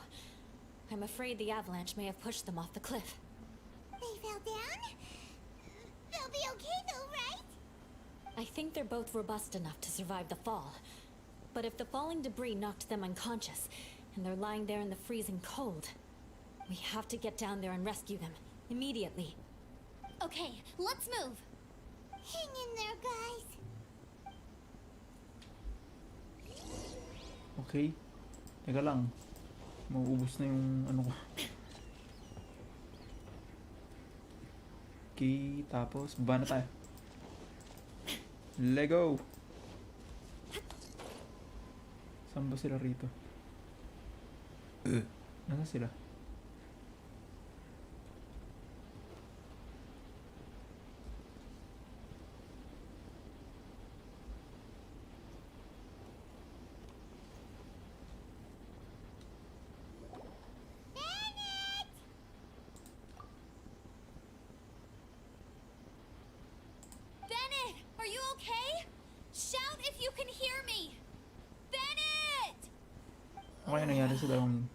I'm afraid the avalanche may have pushed them off the cliff. They fell down? They'll be okay though, right? I think they're both robust enough to survive the fall. But if the falling debris knocked them unconscious, and they're lying there in the freezing cold, we have to get down there and rescue them, immediately. Okay, let's move. Hang in there, guys. Okay. Teka lang. Mauubos na yung ano ko. Okay, tapos baba na tayo. Lego! Saan ba sila rito? Nasaan sila? Bennett! Bennett, are you okay? Shout if you can hear me. Bennett! Ano kaya nangyari sa dalawang yun?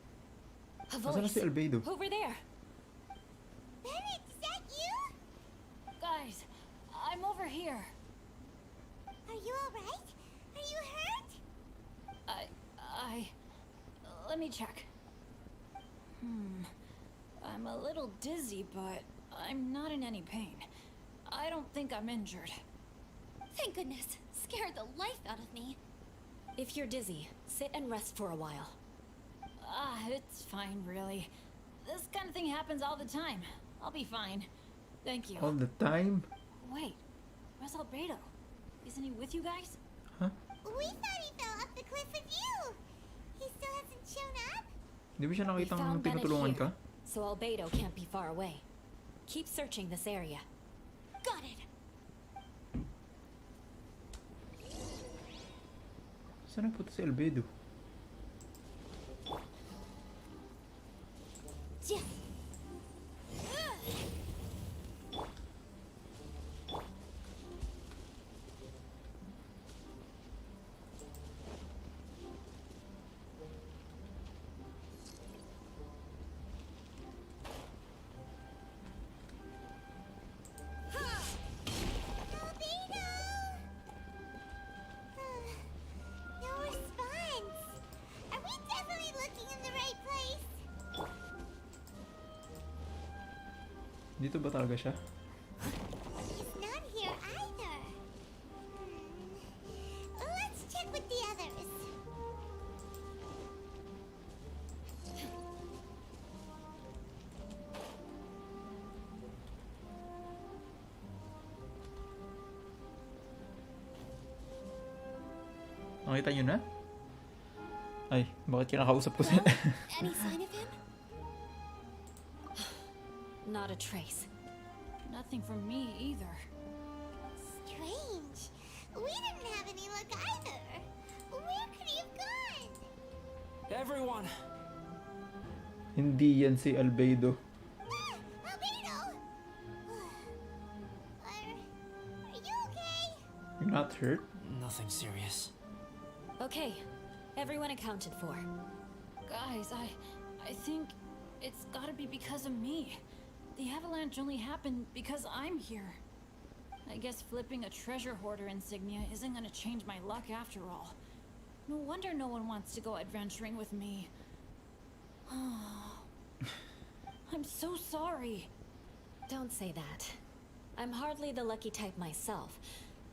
A Nasaan na voice! si Albedo? Over there! Bennett, is that you? Guys, I'm over here. Are you alright? Are you hurt? Let me check. I'm a little dizzy, but I'm not in any pain. I don't think I'm injured. Thank goodness. Scared the life out of me. If you're dizzy, sit and rest for a while. It's fine, really. This kind of thing happens all the time. I'll be fine. Thank you. All the time? Wait, where's Albedo? Isn't he with you guys? Huh? We thought he fell off the cliff with you. He still hasn't shown up? Di ba siya We nakitang found Bennett tinutulungan here, ka? so Albedo can't be far away. Keep searching this area. Got it. Saan nagpunta si Albedo? Dito ba talaga siya? He's not here either. Let's check with the others. Nakita nyo na? Ay, bakit kinakausap ko siya? Any sign of him? Not a trace. Nothing from me either. Strange. We didn't have any luck either. Where could he have gone? Everyone! Hindi yan si Albedo. Albedo! Are you okay? You're not hurt? Nothing serious. Okay, everyone accounted for. Guys, I think it's gotta be because of me. The avalanche only happened because I'm here. I guess flipping a treasure hoarder insignia isn't gonna change my luck after all. No wonder no one wants to go adventuring with me. I'm so sorry. Don't say that. I'm hardly the lucky type myself,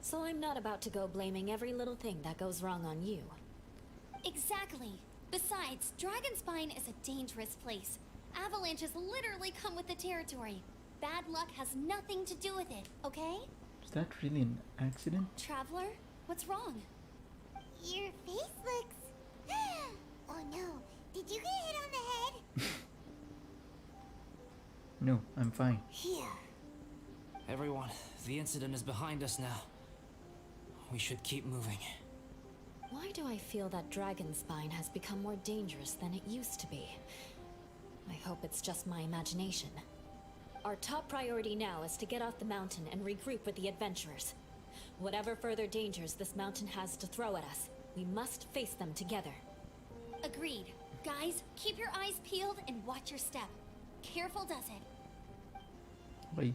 so I'm not about to go blaming every little thing that goes wrong on you. Exactly. Besides, Dragonspine is a dangerous place. Avalanches literally come with the territory. Bad luck has nothing to do with it, okay? Is that really an accident? Traveler, what's wrong? Your face looks... Oh no, did you get hit on the head? No, I'm fine. Here. Everyone, the incident is behind us now. We should keep moving. Why do I feel that Dragonspine has become more dangerous than it used to be? I hope it's just my imagination. Our top priority now is to get off the mountain and regroup with the adventurers. Whatever further dangers this mountain has to throw at us, we must face them together. Agreed. Guys, keep your eyes peeled and watch your step. Careful does it. Okay.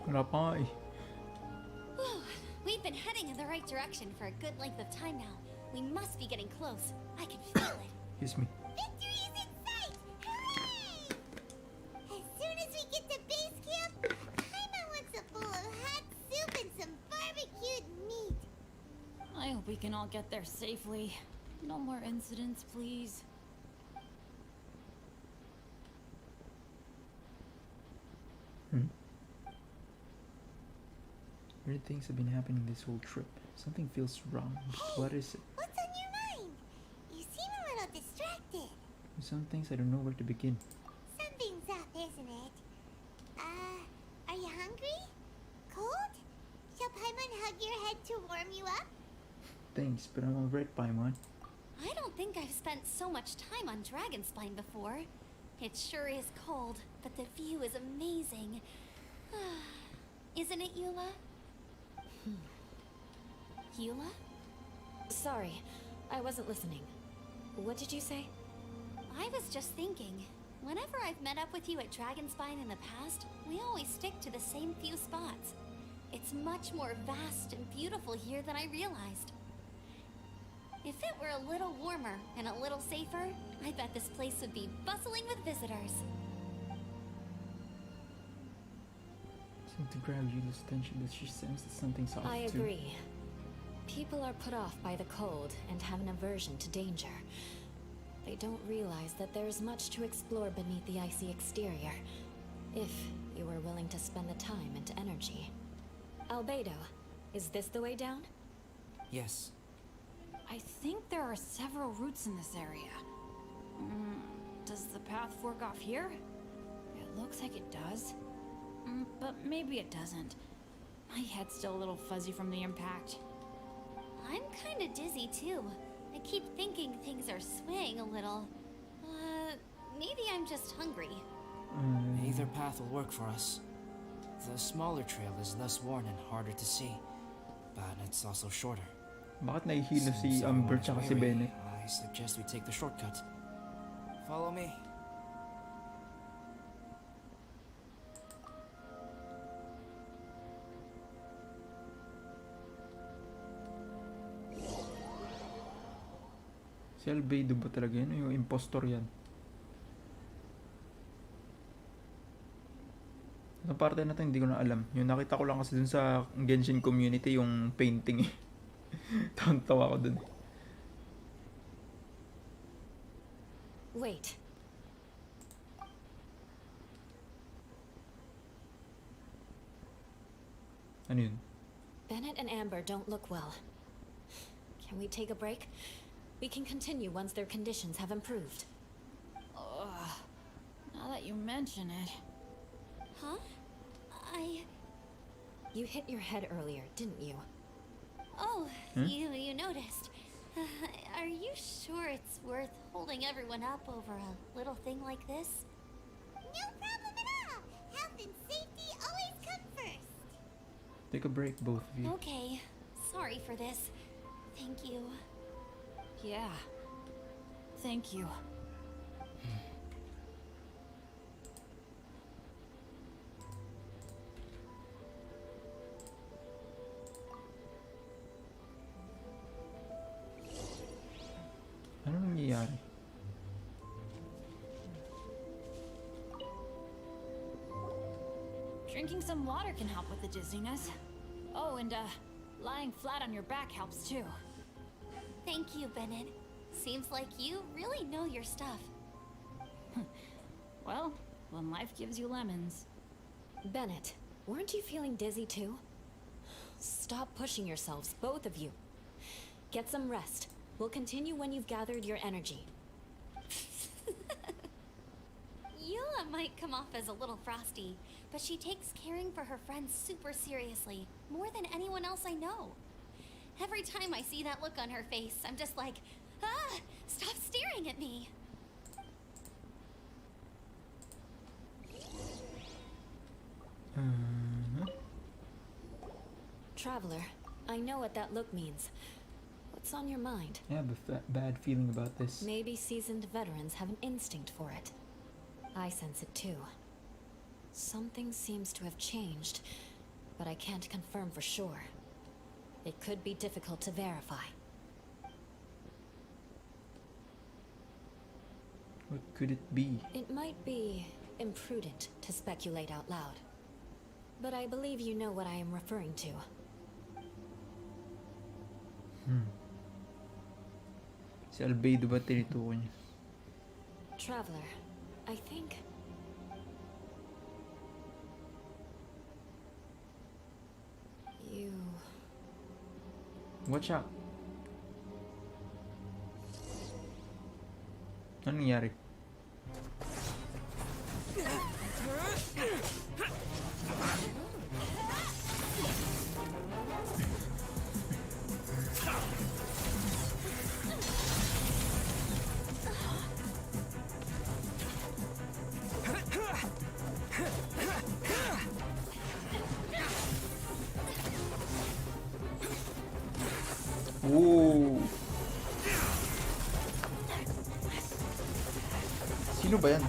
Wala pa nga eh. Whew, we've been heading in the right direction for a good length of time now. We must be getting close. I can feel it. Excuse me. Victory is in sight! Hooray! As soon as we get to base camp, Paimon wants a bowl of hot soup and some barbecued meat. I hope we can all get there safely. No more incidents, please. Weird things have been happening this whole trip. Something feels wrong. But what is it? What's on your mind? You seem a little distracted. With some things I don't know where to begin. Something's up, isn't it? Are you hungry? Cold? Shall Paimon hug your head to warm you up? Thanks, but I'm alright, Paimon. I don't think I've spent so much time on Dragonspine before. It sure is cold, but the view is amazing. Isn't it, Eula? Eula? Sorry, I wasn't listening. What did you say? I was just thinking, whenever I've met up with you at Dragonspine in the past, we always stick to the same few spots. It's much more vast and beautiful here than I realized. If it were a little warmer and a little safer, I bet this place would be bustling with visitors. Seemed to grab Eula's attention, but she sensed something's off I too. agree. People are put off by the cold and have an aversion to danger. They don't realize that there is much to explore beneath the icy exterior, if you were willing to spend the time and energy. Albedo, is this the way down? Yes. I think there are several routes in this area. Does the path fork off here? It looks like it does. But maybe it doesn't. My head's still a little fuzzy from the impact. I'm kinda dizzy too. I keep thinking things are swaying a little. Maybe I'm just hungry. Either path will work for us. The smaller trail is less worn and harder to see, but it's also shorter. Bakit nahihilo si Since Amber everyone's tsaka si weary, Bennett? I suggest we take the shortcut. Follow me. Si Albedo ba talaga yun? Yung impostor yan. Sa parte na to, hindi ko na alam. Yung nakita ko lang kasi dun sa Genshin community, yung painting eh. Tawang-tawa ko dun. Wait. Ano yun? Bennett and Amber don't look well. Can we take a break? We can continue once their conditions have improved. Ugh. Now that you mention it. Huh? You hit your head earlier, didn't you? Oh, Hmm? you noticed. Are you sure it's worth holding everyone up over a little thing like this? No problem at all. Health and safety always come first. Take a break, both of you. Okay. Sorry for this. Thank you. Yeah. Thank you. Ano nangyayari? Drinking some water can help with the dizziness. Oh, and lying flat on your back helps too. Thank you, Bennett. Seems like you really know your stuff. Well, when life gives you lemons. Bennett, weren't you feeling dizzy too? Stop pushing yourselves, both of you. Get some rest. We'll continue when you've gathered your energy. Eula might come off as a little frosty, but she takes caring for her friends super seriously, more than anyone else I know. Every time I see that look on her face, I'm just like, ah, stop staring at me. Traveler, I know what that look means. What's on your mind? I have a bad feeling about this. Maybe seasoned veterans have an instinct for it. I sense it too. Something seems to have changed, but I can't confirm for sure. It could be difficult to verify. What could it be? It might be imprudent to speculate out loud. But I believe you know what I am referring to. Si Albedo ba tinutukoy niya? Traveler, I think... You... Watch out. Ano nangyari? Ooh. Sino ba yan?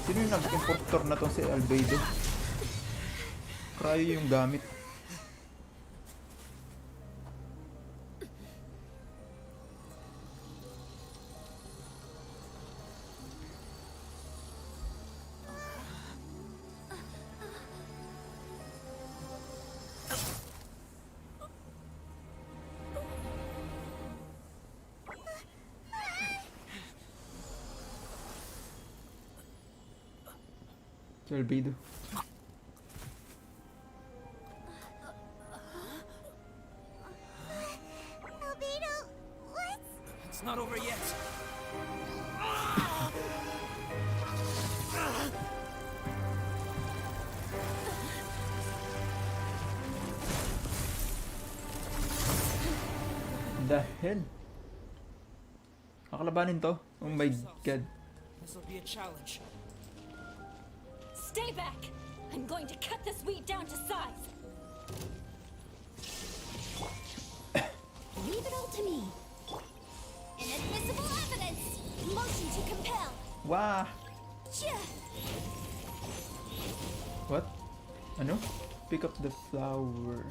Sino yung nag-importer na to si Albedo? Cryo yung gamit. Si Albedo. Albedo, what? It's not over yet. The hell? Kakalabanin to? Oh my god. This will be a challenge. Stay back! I'm going to cut this weed down to size! Leave it all to me. Inadmissible evidence. Motion to compel. Wah! Chia! What? Ano? Pick up the flower.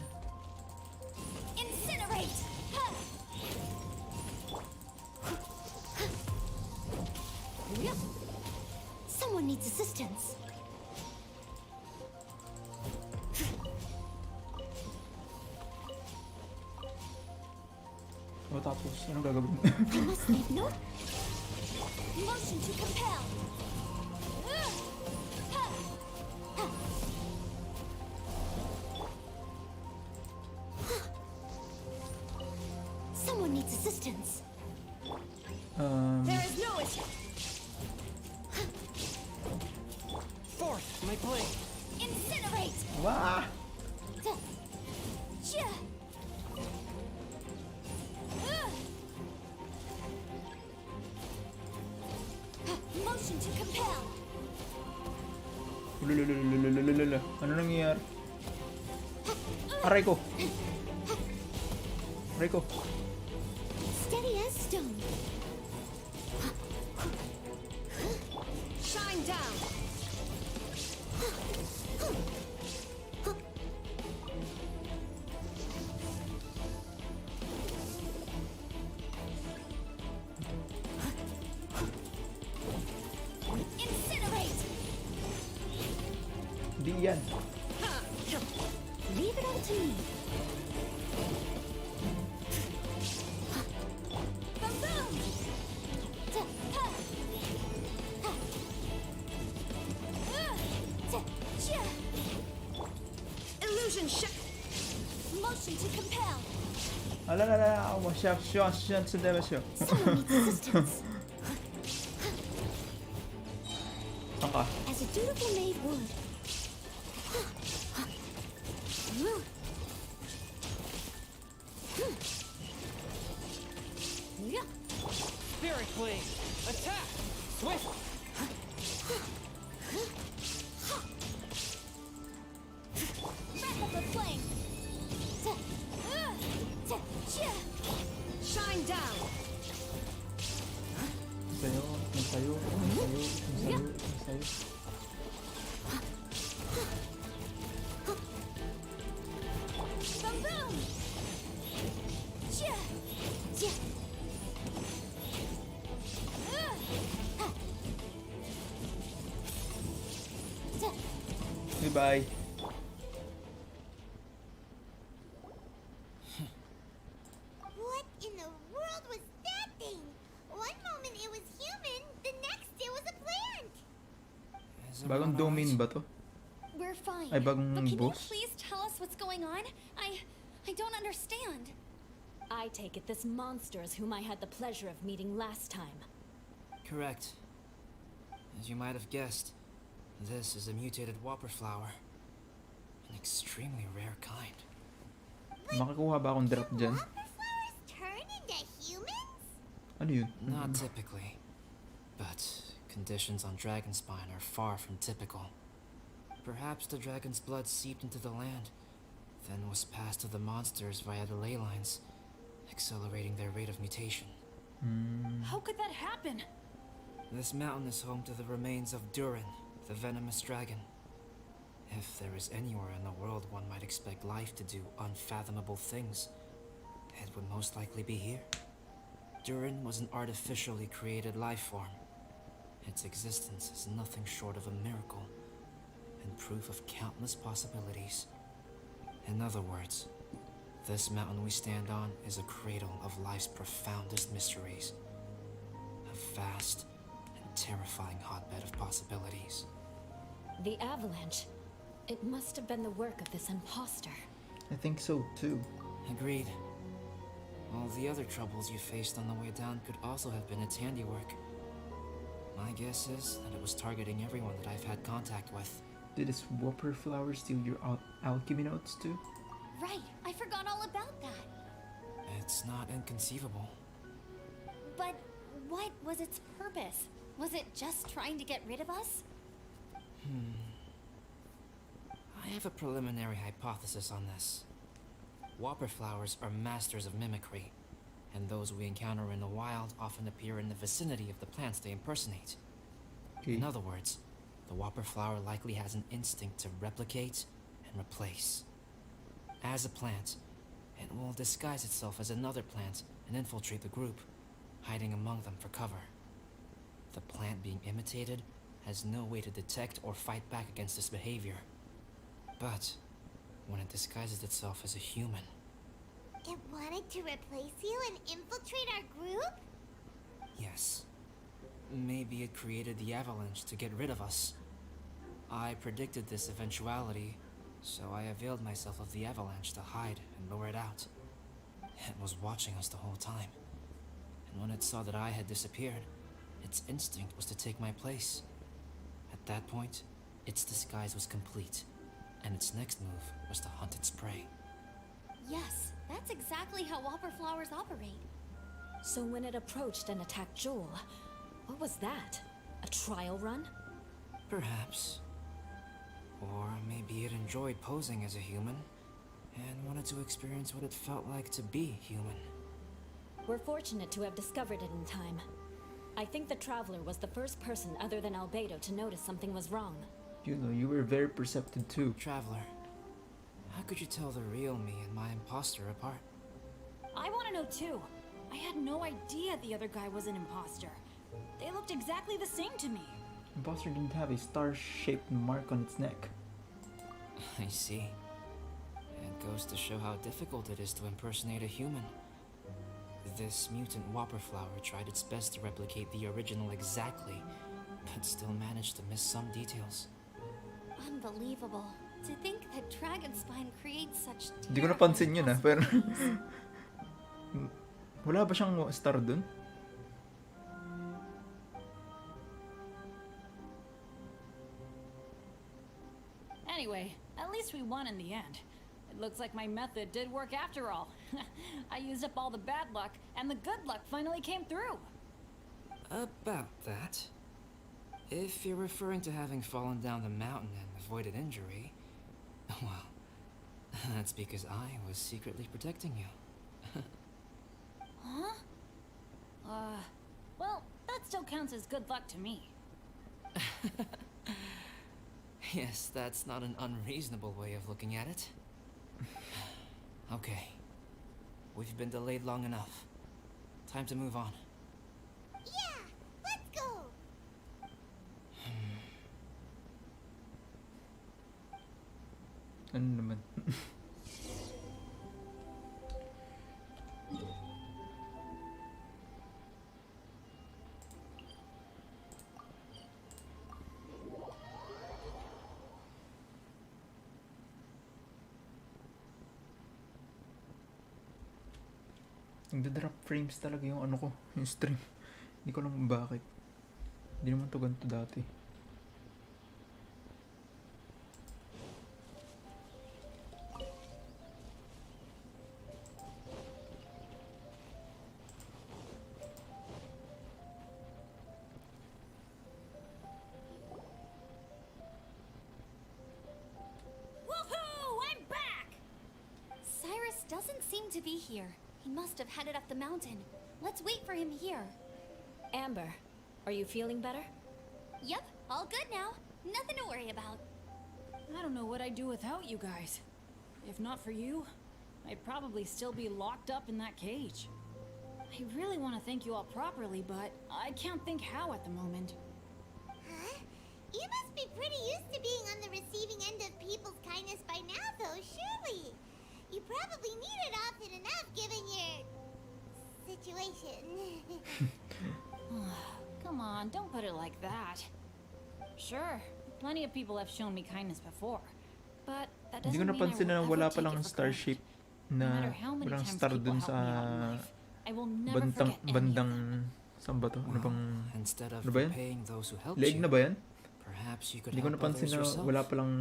Incinerate! Ha! Yep. Someone needs assistance. O tapos, anong gagawin? I must leave note. Motion to compel. Ha! Ha! Someone needs assistance. There is no escape. Fourth, my blade. Incinerate! Wah! Chia! Motion to compel. Ululululululululula. Ano nangyayari? Aray ko! Aray ko! Steady as stone. Shine down. Incinerate. Di yan. Leave it all to me. Boom boom. Illusion shift. Motion to compel. Alalala! Siya sa dema siya. Someone needs assistance. Saan ka? As a dutiful maid would. Spirit blade. Attack. Swift. Wrap up the flame. Shine down. Sa'yo, sa'yo, sa'yo, sa'yo, sa'yo. Boom boom. Chia. Chia. Goodbye. What in the world was that thing? One moment it was human, the next it was a plant. Is Bagong everyone domain alright? ba to? We're fine. Ay, bagong but can boss? you please tell us what's going on? I don't understand. I take it this monster is whom I had the pleasure of meeting last time. Correct. As you might have guessed, this is a mutated whopper flower. An extremely rare kind. Makakuha ba akong drop dyan? Whopper flowers turn into humans? Ano yun? Not typically. But conditions on Dragonspine are far from typical. Perhaps the dragon's blood seeped into the land, then was passed to the monsters via the ley lines, accelerating their rate of mutation. How could that happen? This mountain is home to the remains of Durin, the venomous dragon. If there is anywhere in the world one might expect life to do unfathomable things, it would most likely be here. Durin was an artificially created life form. Its existence is nothing short of a miracle, and proof of countless possibilities. In other words, this mountain we stand on is a cradle of life's profoundest mysteries. A vast and terrifying hotbed of possibilities. The avalanche. It must have been the work of this imposter. I think so too. Agreed. All the other troubles you faced on the way down could also have been its handiwork. My guess is that it was targeting everyone that I've had contact with. Did this whopper flower steal your alchemy notes too? Right, I forgot all about that. It's not inconceivable. But what was its purpose? Was it just trying to get rid of us? I have a preliminary hypothesis on this. Whopper flowers are masters of mimicry, and those we encounter in the wild often appear in the vicinity of the plants they impersonate. Okay. In other words, the whopper flower likely has an instinct to replicate and replace. As a plant, it will disguise itself as another plant and infiltrate the group, hiding among them for cover. The plant being imitated has no way to detect or fight back against this behavior. But when it disguises itself as a human, It wanted to replace you and infiltrate our group? yes, maybe it created the avalanche to get rid of us. I predicted this eventuality, so I availed myself of the avalanche to hide and lure it out. It was watching us the whole time, and when it saw that I had disappeared, its instinct was to take my place. At that point, its disguise was complete, and its next move was to hunt its prey. Yes, that's exactly how whopper flowers operate. So when it approached and attacked Joel, what was that? A trial run? Perhaps. Or maybe it enjoyed posing as a human, and wanted to experience what it felt like to be human. We're fortunate to have discovered it in time. I think the Traveler was the first person other than Albedo to notice something was wrong. You know, you were very perceptive too. Traveler, how could you tell the real me and my imposter apart? I want to know too. I had no idea the other guy was an imposter. They looked exactly the same to me. Imposter didn't have a star-shaped mark on its neck. I see. It goes to show how difficult it is to impersonate a human. This mutant whopper flower tried its best to replicate the original exactly, but still managed to miss some details. Unbelievable. To think that Dragonspine creates such Hindi ko napansin yun pero... Wala ba siyang star dun? Anyway, at least we won in the end. It looks like my method did work after all. I used up all the bad luck, and the good luck finally came through. About that. If you're referring to having fallen down the mountain and avoided injury, well, that's because I was secretly protecting you. Huh? Well, that still counts as good luck to me. Yes, that's not an unreasonable way of looking at it. Okay. We've been delayed long enough. Time to move on. Yeah, let's go! Ano naman? Nagda-drop frames talaga yung ano ko, yung stream. Hindi ko alam kung bakit. Hindi naman to ganito dati. Woohoo! I'm back! Cyrus doesn't seem to be here. He must have headed up the mountain. Let's wait for him here. Amber, are you feeling better? Yep, all good now. Nothing to worry about. I don't know what I'd do without you guys. If not for you, I'd probably still be locked up in that cage. I really want to thank you all properly, but I can't think how at the moment. Huh? You must be pretty used to being on the receiving end of people's kindness by now, though, surely. You probably need it often enough given your... situation. Come on, don't put it like that. Sure, plenty of people have shown me kindness before, but that Hindi doesn't ko mean I napansin will na ever wala take palang it for star granted. shape No na matter how many walang times star people dun help sa me out in life, I will never bandang, forget any of bandang them. saan ba to? Ano bang Instead of ano ba yan? repaying those who helped Leeg you, na ba yan? perhaps you could Hindi ko help napansin others na yourself. wala palang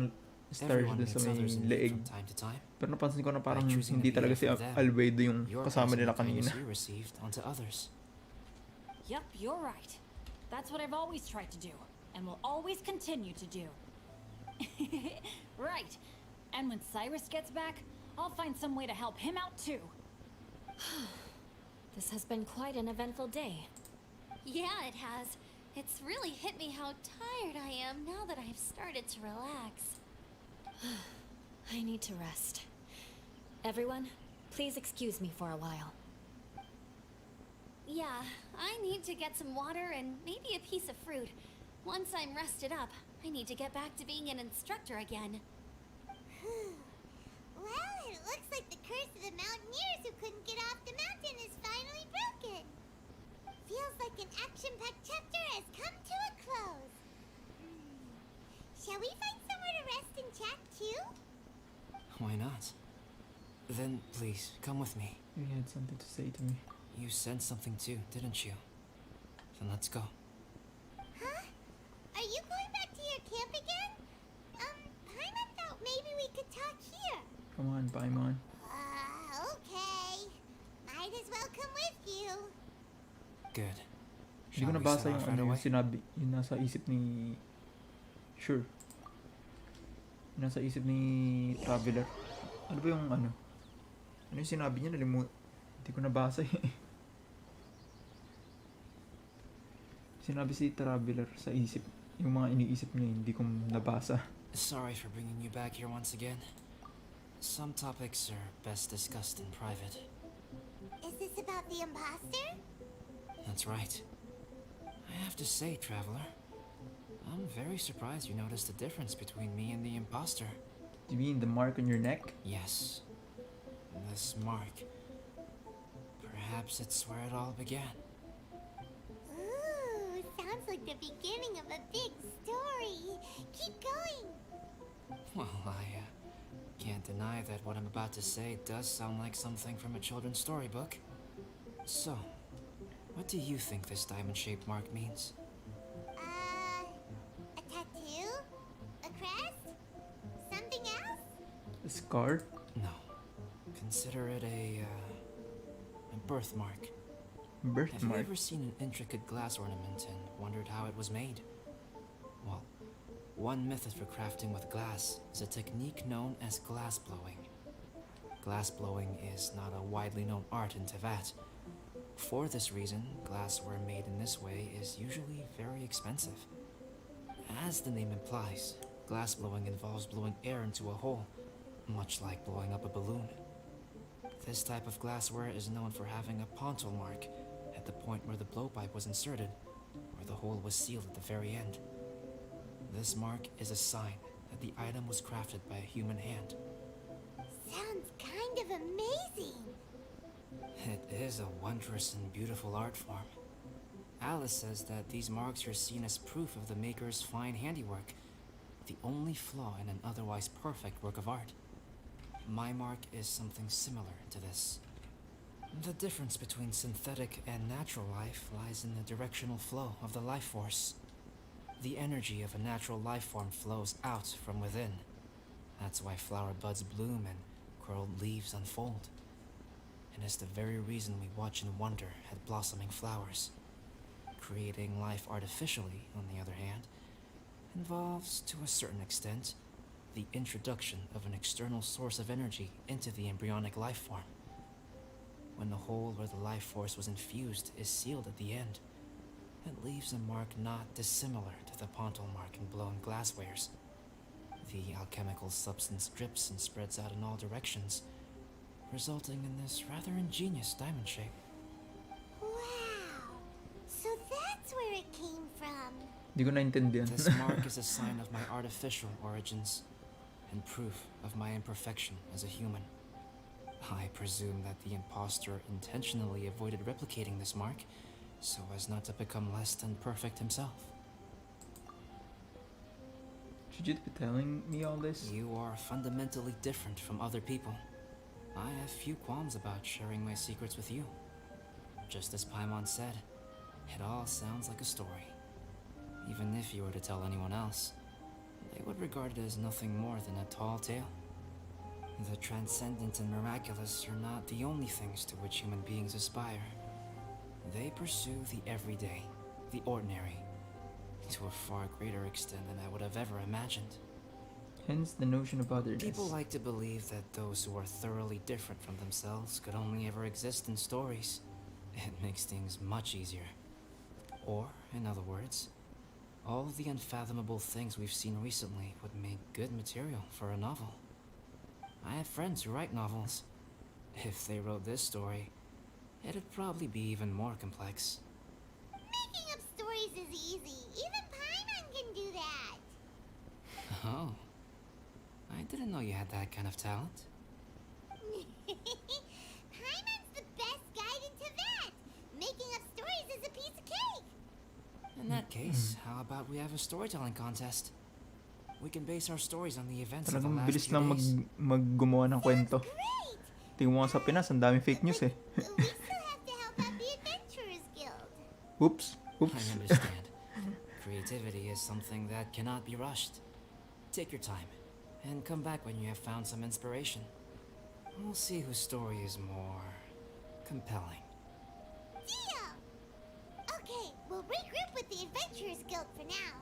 stars Everyone dun sa meets may others in need leeg. from time to time. Pero napansin ko na parang By choosing hindi to be talaga si there for them, Albedo yung you're kasama passing nila the kindness kanina. you received onto others. Yep, you're right. That's what I've always tried to do, and will always continue to do. Right. And when Cyrus gets back, I'll find some way to help him out too. This has been quite an eventful day. Yeah, it has. It's really hit me how tired I am now that I've started to relax. I need to rest. Everyone, please excuse me for a while. Yeah, I need to get some water and maybe a piece of fruit. Once I'm rested up, I need to get back to being an instructor again. Well, it looks like the curse of the mountaineers who couldn't get off the mountain is finally broken. Feels like an action-packed chapter has come to a close. Shall we find somewhere to rest and chat too? Why not? Then please, come with me. You had something to say to me. You said something too, didn't you? Then let's go. Huh? Are you going back to your camp again? Paimon thought maybe we could talk here. Come on, Paimon. Okay. Might as well come with you. Good. Hindi ko Shall we nabasa set yung off ano, right yung away? sinabi, yung nasa isip ni... Sure. Yung nasa isip ni Traveler. Ano ba yung ano? Ano yung sinabi niya? Hindi ko nabasa eh. Sinabi si Traveler sa isip. Yung mga iniisip niya, hindi ko nabasa. Sorry for bringing you back here once again. Some topics are best discussed in private. Is this about the imposter? That's right. I have to say, Traveler, I'm very surprised you noticed the difference between me and the imposter. Do you mean the mark on your neck? Yes. This mark. Perhaps it's where it all began. Ooh, sounds like the beginning of a big story. Keep going. Well, I can't deny that what I'm about to say does sound like something from a children's storybook. So, what do you think this diamond-shaped mark means? A tattoo? A crest? Something else? A scar? No. Consider it a birthmark. Have you Birthmark? ever seen an intricate glass ornament and wondered how it was made? Well, one method for crafting with glass is a technique known as glass blowing. Glass blowing is not a widely known art in Teyvat. For this reason, glassware made in this way is usually very expensive. As the name implies, glass blowing involves blowing air into a hole, much like blowing up a balloon. This type of glassware is known for having a pontal mark at the point where the blowpipe was inserted, where the hole was sealed at the very end. This mark is a sign that the item was crafted by a human hand. Sounds kind of amazing. It is a wondrous and beautiful art form. Alice says that these marks are seen as proof of the maker's fine handiwork, the only flaw in an otherwise perfect work of art. My mark is something similar to this. The difference between synthetic and natural life lies in the directional flow of the life force. The energy of a natural life form flows out from within. That's why flower buds bloom and curled leaves unfold. And it's the very reason we watch and wonder at blossoming flowers. Creating life artificially, on the other hand, involves, to a certain extent, the introduction of an external source of energy into the embryonic life form. When the hole where the life force was infused is sealed at the end, it leaves a mark not dissimilar to the pontal mark in blown glasswares. The alchemical substance drips and spreads out in all directions, resulting in this rather ingenious diamond shape. Wow. So that's where it came from. Hindi ko naintindihan. This mark is a sign of my artificial origins, and proof of my imperfection as a human. I presume that the imposter intentionally avoided replicating this mark, so as not to become less than perfect himself. Should you be telling me all this? You are fundamentally different from other people. I have few qualms about sharing my secrets with you. Just as Paimon said, it all sounds like a story. Even if you were to tell anyone else, they would regard it as nothing more than a tall tale. The transcendent and miraculous are not the only things to which human beings aspire. They pursue the everyday, the ordinary, to a far greater extent than I would have ever imagined. Hence the notion of otherness. People like to believe that those who are thoroughly different from themselves could only ever exist in stories. It makes things much easier. Or, in other words, all the unfathomable things we've seen recently would make good material for a novel. I have friends who write novels. If they wrote this story, it'd probably be even more complex. Making up stories is easy. Even Paimon can do that. Oh. I didn't know you had that kind of talent. Paimon's the best guide into that. Making up stories is a piece of cake. In that case, how about we have a storytelling contest? We can base our stories on the events of the Talagang last bilis few lang days. maggumawa ng kwento. Great! Tingnan mo nga sa Pinas, ang daming fake news eh. We still have to help out the Adventurers Guild. Oops. I Oops. understand. Creativity is something that cannot be rushed. Take your time, and come back when you have found some inspiration. We'll see whose story is more compelling. Deal! Okay, we'll regroup with the Adventurers Guild for now.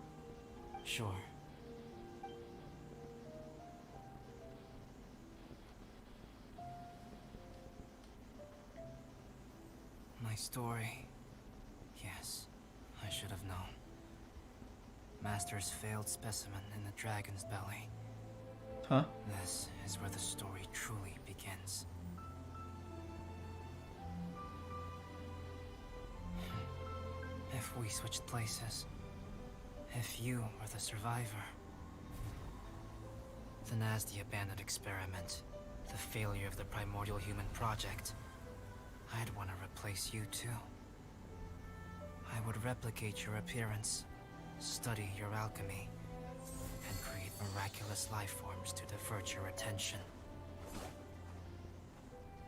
Sure. My story. Yes, I should have known. Master's failed specimen in the dragon's belly. Huh? This is where the story truly begins. If we switched places, if you were the survivor, then as the abandoned experiment, the failure of the primordial human project, I'd want to replace you too. I would replicate your appearance, study your alchemy, and create miraculous life forms to divert your attention.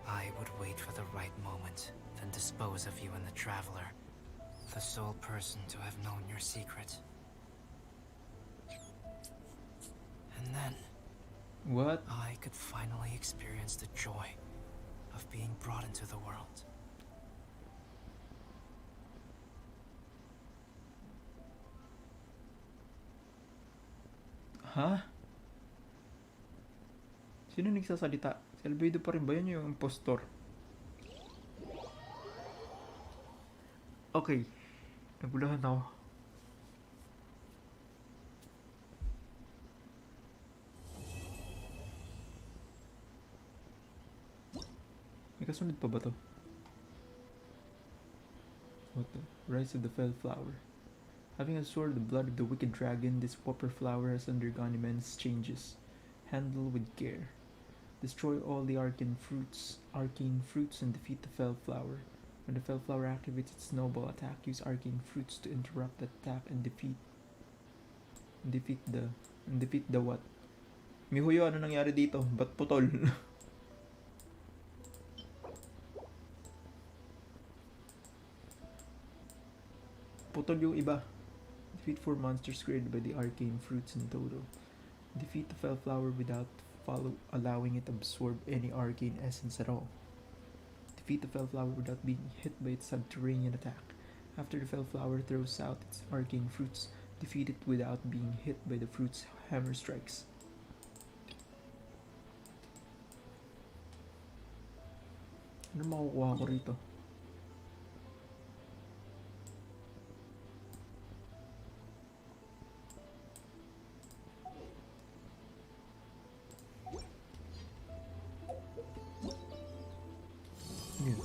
I would wait for the right moment, then dispose of you and the Traveler, the sole person to have known your secret. And then, What? I could finally experience the joy of being brought into the world. Ha? Sino nagsasalita? Si Albedo pa rin ba yun yung impostor? Okay. Nagulahan ako. May kasunod pa ba to? What the? Rise of the Fell Flower. Having absorbed the blood of the wicked dragon, this pauper flower has undergone immense changes. Handle with care. Destroy all the arcane fruits, and defeat the Fell Flower. When the Fell Flower activates its noble attack, use arcane fruits to interrupt the attack and defeat the what? Mihoyo, ano nangyari dito? Ba't putol? Putol yung iba. Defeat 4 monsters created by the arcane fruits in total. Defeat the Fell Flower without allowing it to absorb any arcane essence at all. Defeat the Fell Flower without being hit by its subterranean attack. After the Fell Flower throws out its arcane fruits, defeat it without being hit by the fruit's hammer strikes. Ano makukuha ko rito? Yun.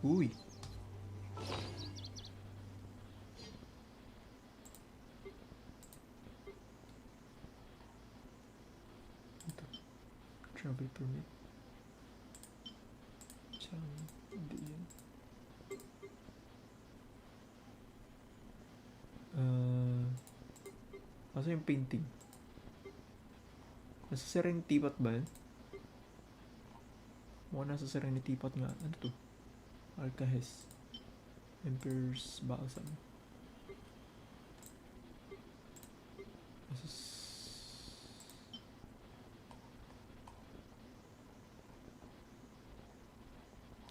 Uy. Ito. Travel permit. Hindi yan. Asa yung painting? Nasa Serenity Pot ba yun? Mukhang nasa Serenity Pot nga. Ano to? Alcahes. Emperor's Balsam.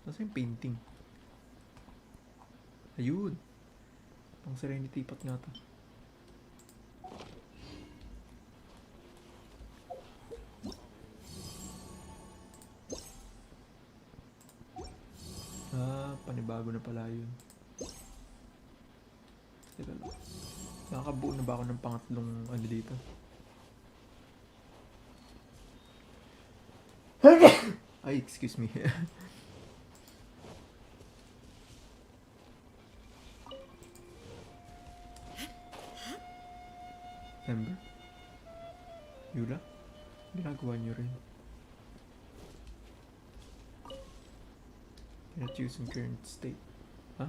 Nasa yung painting? Ayun. Pang Serenity Pot nga to. Panibago na pala yun. Teka lang. Nakakabuo na ba ako ng pangatlong ano dito? Ay, excuse me. Ember? Yula? Ginagawa niyo rin. Cannot use in current state. Huh?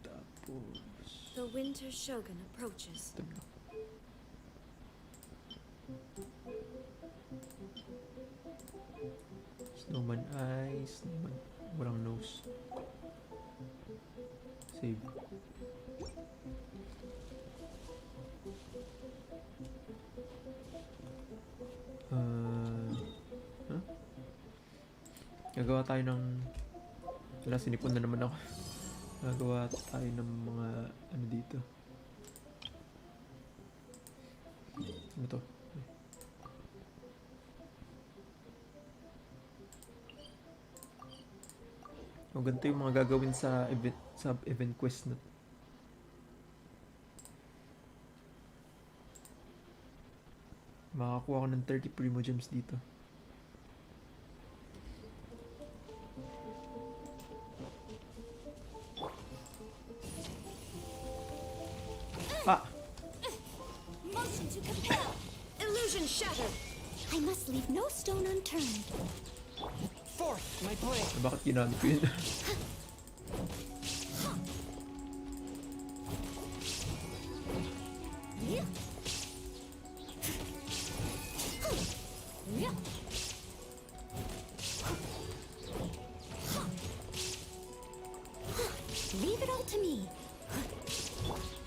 Tapos... The Winter Shogun approaches. Ito na. Snowman eyes, snowman... Walang nose. Save. Huh? Gagawa tayo ng... Wala, sinipon na naman ako. Gagawa tayo ng mga ano dito. Ano to? O, ganito yung mga gagawin sa event quest na. Makakuha ko ng 30 primo gems dito. Ah! Motion to compel. Illusion shattered. I must leave no stone unturned. Fourth, my blade. Bakit ginamit ko yun? Leave it all to me.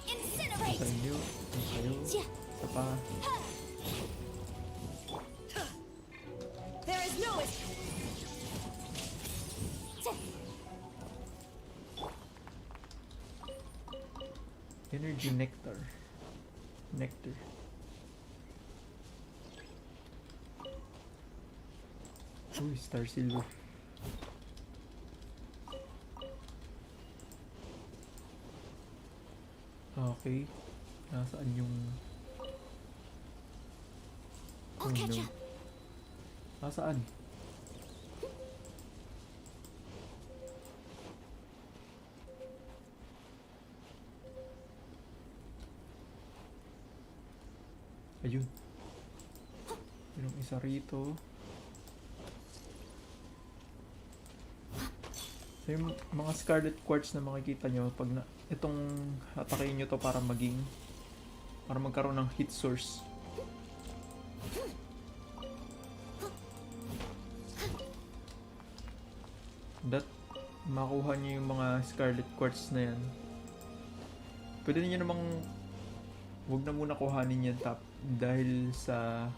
Incinerate. Sa inyo, ang kayo, sa pa. There is no Energy nectar. Nectar. Uy, star silver. Okay. Nasaan yung... I'll catch up. Nasaan? Ayun. Yung isa rito. So, yung mga scarlet quartz na makikita nyo, pag na, itong hatakin nyo to para magkaroon ng heat source. That makuha nyo yung mga scarlet quartz na yan. Pwede nyo namang huwag na muna kuhanin yan top dahil sa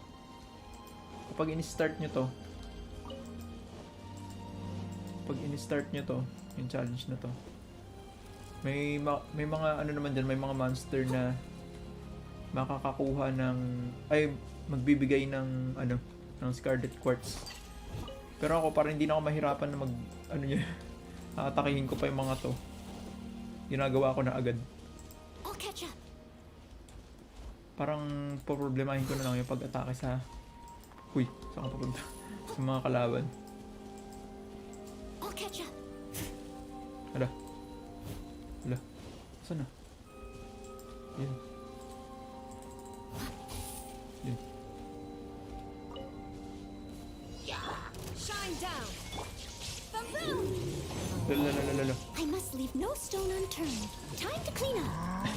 kapag in-start nyo to, yung challenge na to, may mga ano naman dyan, may mga monster na makakakuha ng magbibigay ng ng scarlet quartz. Pero ako parang hindi na ako mahirapan na atakihin ko pa yung mga to. Ginagawa ko na agad. I'll catch up. Parang poproblemahin ko na lang yung pag-atake sa... Uy, saan ka papunta? Sa mga kalaban. I'll catch up. Hala. Saan na? Yan. Shine down. Baboom! Lala. I must leave no stone unturned. Time to clean up.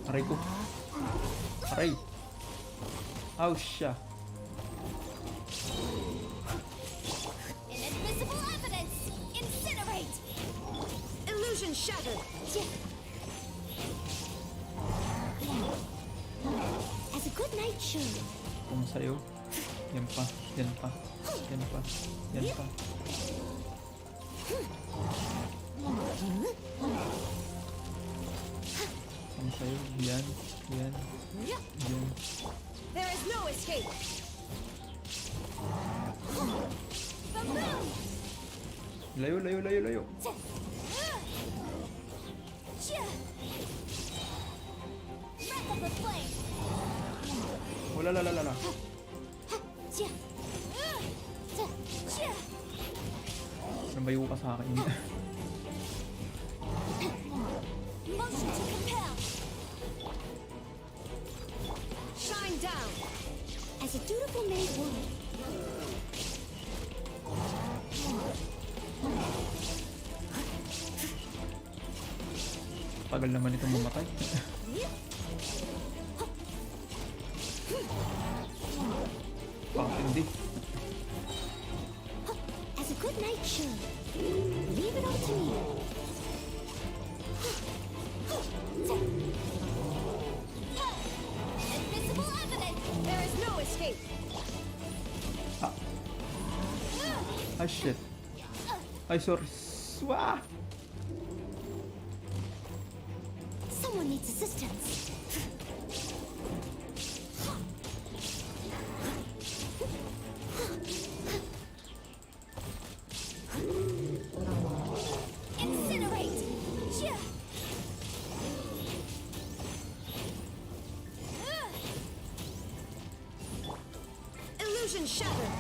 Aray ko. Aray. Ow, siya. Inadmissible evidence. Incinerate. Illusion shattered. As a good night should. Kung sa'yo. Yan pa. sa'yo. Yan. Yan. Yan. There is no escape. Ba-boom! Layo, layo, layo, layo. Breath of the flame. Wala, la, la, la, la. Lumayo ka sa akin. Motion to compel. Shine down. As a dutiful maid would. Tagal naman itong mamatay. Bakit hindi? As a good knight should. Leave it all to me. Invisible evidence. There is no escape. Ay, shit. Ay, sorry. Swah! Someone needs assistance. Incinerate. Illusion shattered.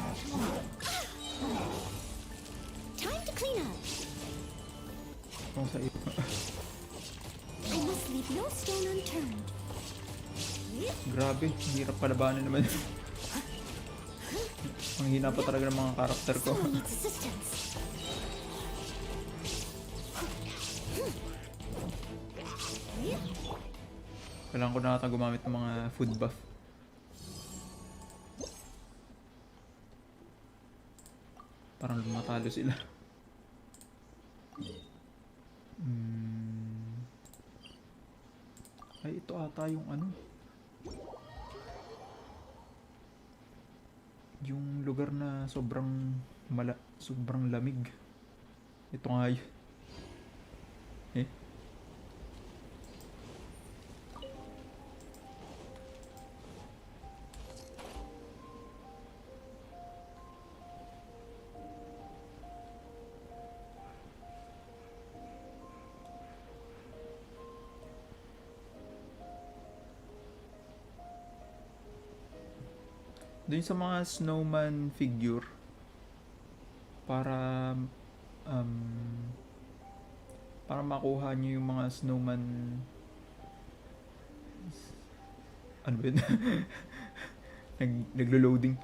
Time to clean up. Kung sa iyo. I must leave no stone unturned. Grabe, hirap palabanan naman. Ang hina pa talaga ng mga karakter ko. Someone needs assistance. Kailangan ko na ata gumamit ng mga food buff. Parang lumatalo sila. Ay, ito ata yung ano. Yung lugar na sobrang lamig. Ito nga yun. Eh? Doon sa mga snowman figure para makuha niyo yung mga snowman, ano ba yun? Naglo-loading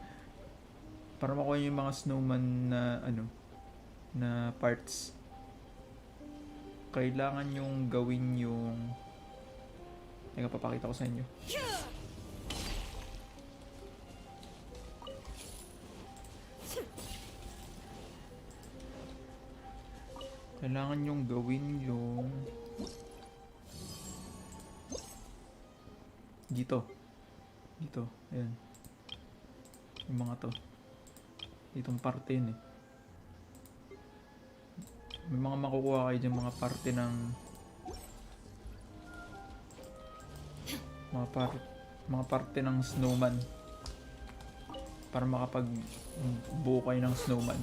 para makuha niyo yung mga snowman na na parts. Kailangan yung gawin yung papakita ko sa inyo. Kailangan yung gawin yung dito, ayan, yung mga to, ditong parte yun eh. May mga makukuha kayo dyan, mga parte ng mga parte ng snowman para makapag-buo kayo ng snowman.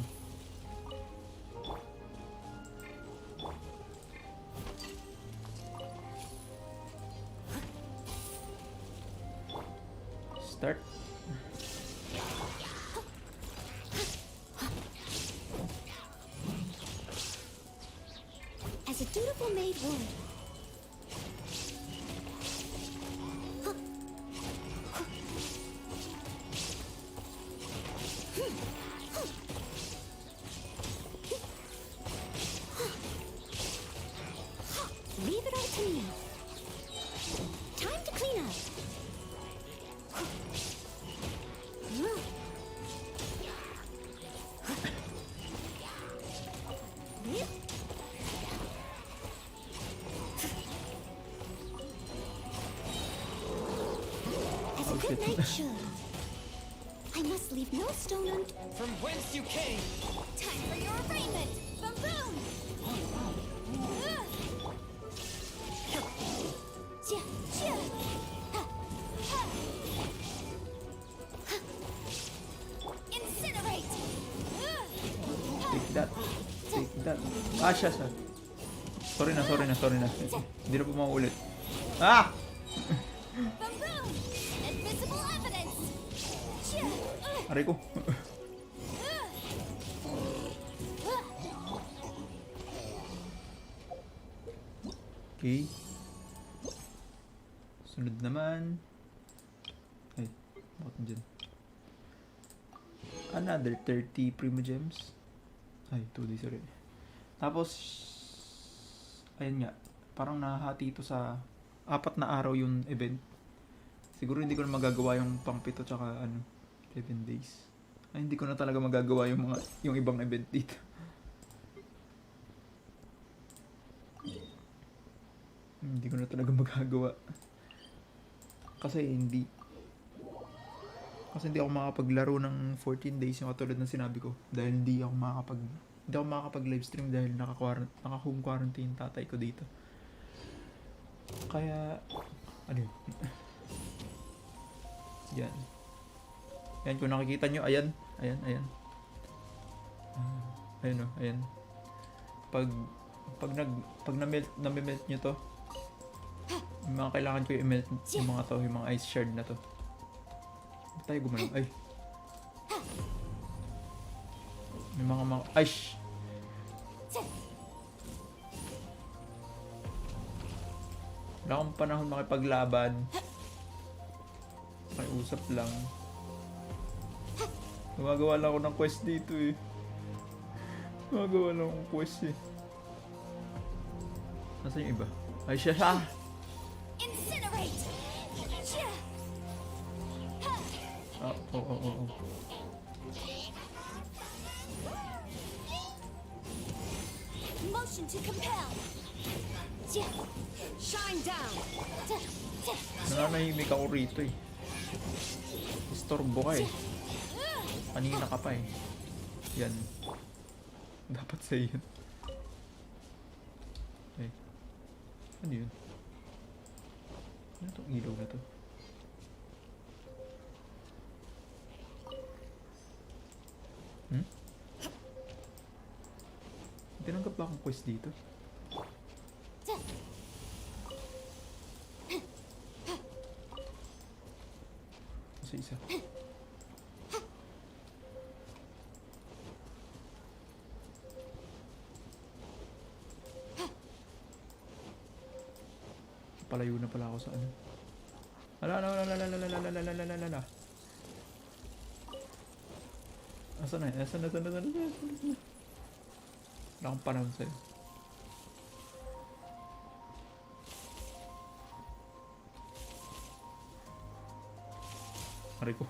Start. As a dutiful maid would. Leave it all to me. Time to clean up. As a good knight should. I must leave no stone unturned. From whence you came! Time for your arraignment. Ba-boom! Yeah. that. Take that. Ah, siya. Sorry na. Hindi na po mauulit. Ah! Boom boom! Invisible evidence! Aray ko. Okay. Sunod naman. Ay, bakit dyan? Another 30 Primo Gems. Ay, 2D, sorry. Tapos, ayun nga. Parang nahahati ito sa 4 na araw yung event. Siguro hindi ko na magagawa yung pang 7 tsaka 7 days. Ay, hindi ko na talaga magagawa yung ibang event dito. Hindi ko na talaga magagawa. Kasi hindi ako makapaglaro ng 14 days yung katulad ng sinabi ko. Dahil hindi ako makakapag live stream dahil naka-home quarantine tatay ko dito. Kaya, ano yun? Yan. Yan, kung nakikita nyo, ayan. Ayan o, ayan. Pag na-melt nyo to, yung mga kailangan ko i-melt yung mga ice shard na to. Ba't tayo gumalaw? Ay. May mga ice. Wala akong panahon makipaglaban. Makiusap lang. Gumagawa lang ako ng quest dito eh. Gumagawa lang akong quest eh. Nasaan yung iba? Ay, siya! Incinerate! Oo. Motion to compel! Shine down! Nananahimik ako rito eh. Istorbo ka eh. Kanina ka pa eh. Yan. Dapat sa'yo yun. Okay. Ano yun? Ano itong ilaw na to? Tinanggap ba akong quest dito? Isa. Palayo na pala ako sa ano. Ala. Asan na? Wala akong panahon sa'yo. Aray ko.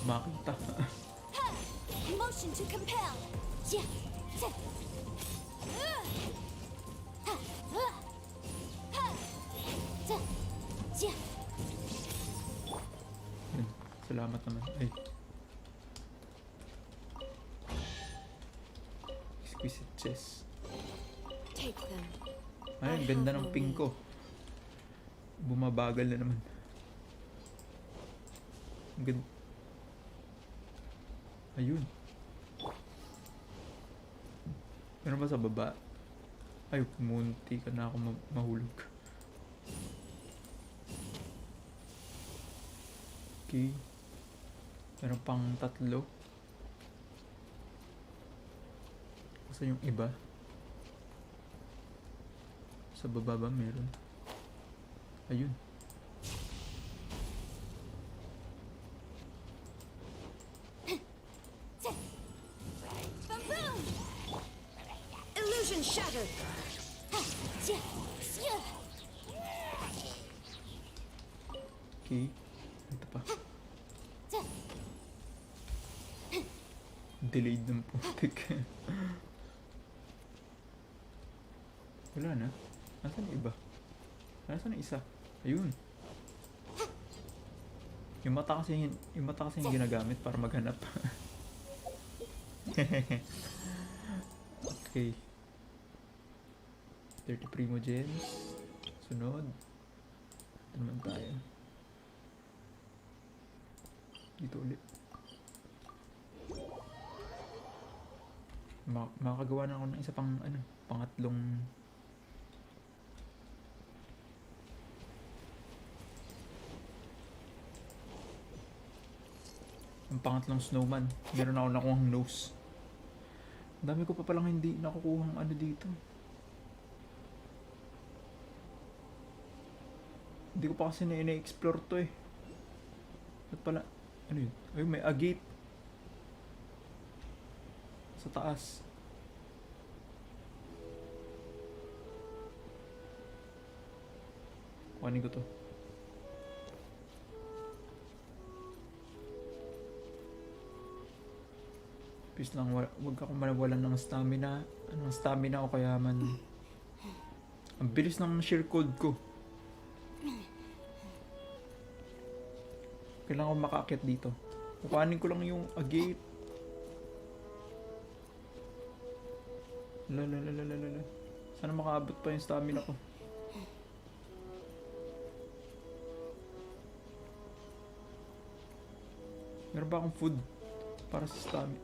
Makita. Motion to compel. Salamat naman. Ay. Exquisite chess. Take them. Ay, ang ganda ng pink ko. Bumabagal na naman. Ang ganda. Ayun. Meron ba sa baba? Ay, munti ka na ako mahulog. Okay. Meron pang 3. Kasi yung iba? Sa baba ba meron? Ayun. Illusion shattered. Okay. Ito pa. Delayed ng putik. Wala na. Nasaan yung iba? Nasaan yung isa? Ayun. Yung mata kasi yung ginagamit para maghanap. Okay. 30 primo gems. Sunod. Ito naman tayo. Dito ulit. Makakagawa na ako ng isa pang pangatlong snowman. Meron ako nakuhang nose. Dami ko pa palang hindi nakukuhang dito. Hindi ko pa kasi na-explore to eh. At pala, ano yun? Ay, may agate. Sa taas. Kuhanin ko to. Please lang, wag ako mawalan ng stamina. Stamina o kaya man. Ang bilis ng share code ko. Kailangan ko makaakyat dito. Kukuhanin ko lang yung agate. Lalalala. Sana makaabot pa yung stamina ko. Meron ba akong food para sa stamina?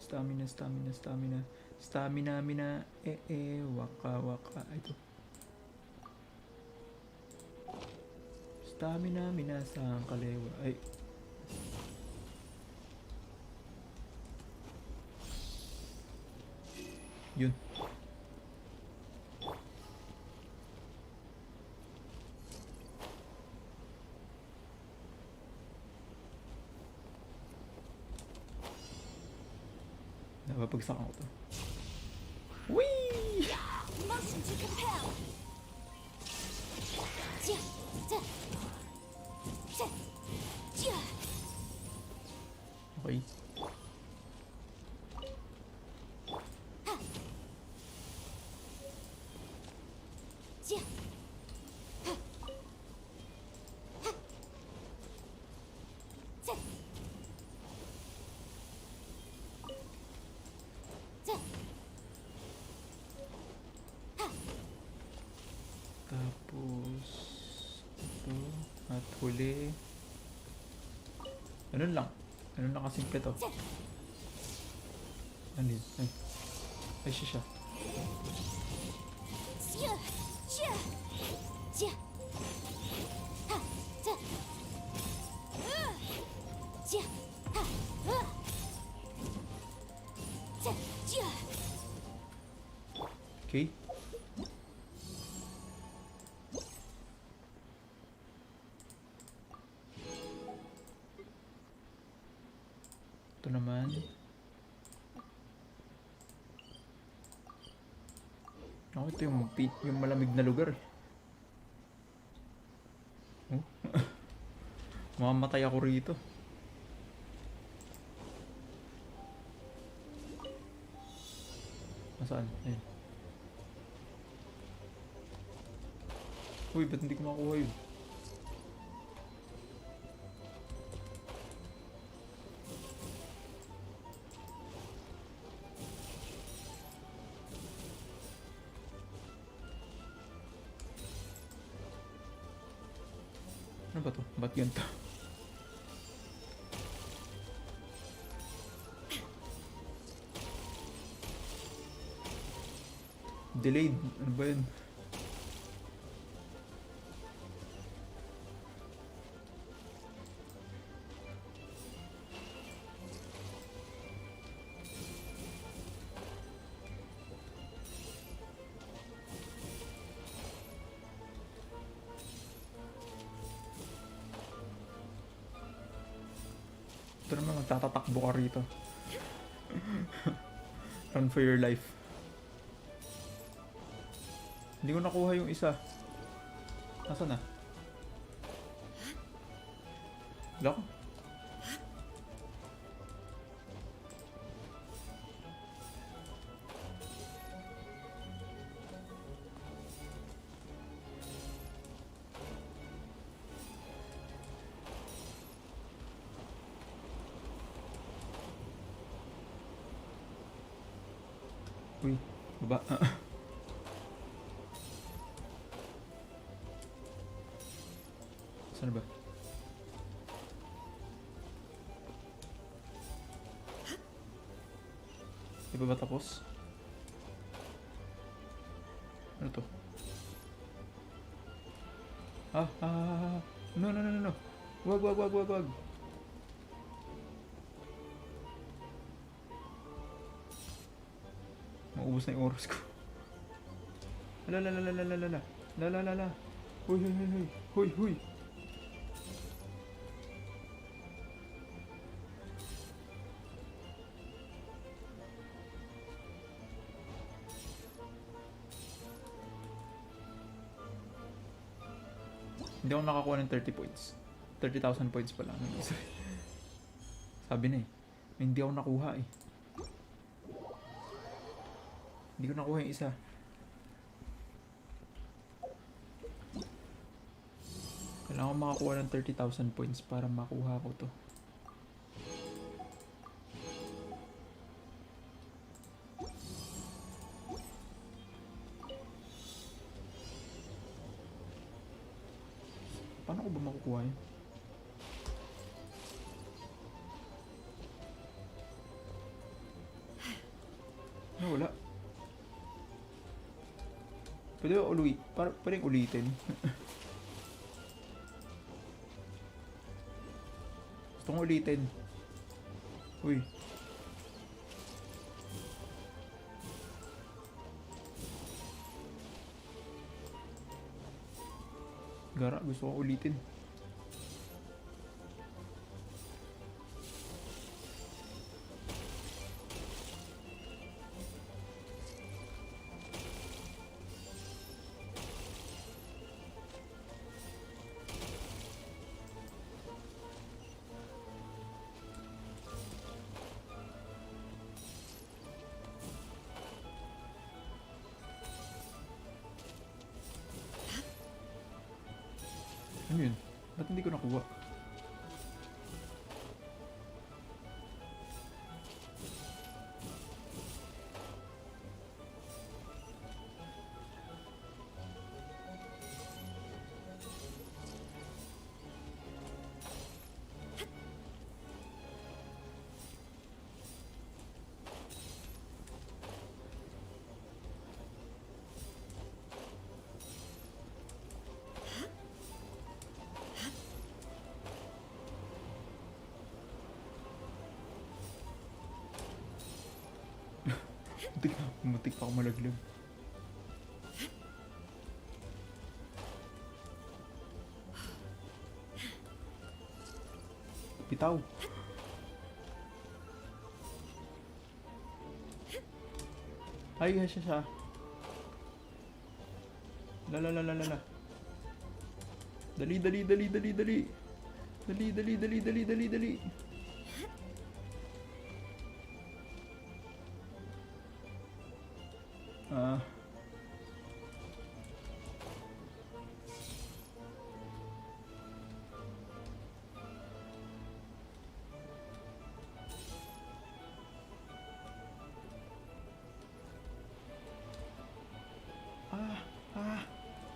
Stamina. Waka. Ito. Stamina sa kalewa. Ay. Yun. Napapagsakan ko to. Whee! Motion to compel. Okay. Tapos ito at huli. Ganun lang kasimple to. Ay siya. Okay. Ito naman. Ako, ito yung malamig na lugar eh. Oh. Mamamatay ako rito. Nasaan? Ayun. Uy, ba't hindi ko makuha yun? Ano ba to? Ba't yun to? Delayed. Ano ba yun? Ito naman, magtatatakbo ka rito. Run for your life. Hindi ko nakuha yung isa. Nasaan na? Wala ko. Uy, baba. Saan ba? Di ba tapos? Ano to? No. Wag. Maubos na yung oras ko. La. Huy. Hindi ako nakakuha ng 30 points. 30,000 points pa lang. Sabi na eh. Hindi ako nakuha eh. Hindi ko nakuha yung isa. Kailangan ko makakuha ng 30,000 points para makuha ko to. Paano ko ba makukuha yun? Wala. Pwede ba pwedeng ulitin? Gusto kong ulitin. Uy. Gara, gusto ko ulitin. Ano yun? Ba't hindi ko nakuha? Mutik pa ako malaglag. Bitaw. Ay, siya. La. Dali. Dali.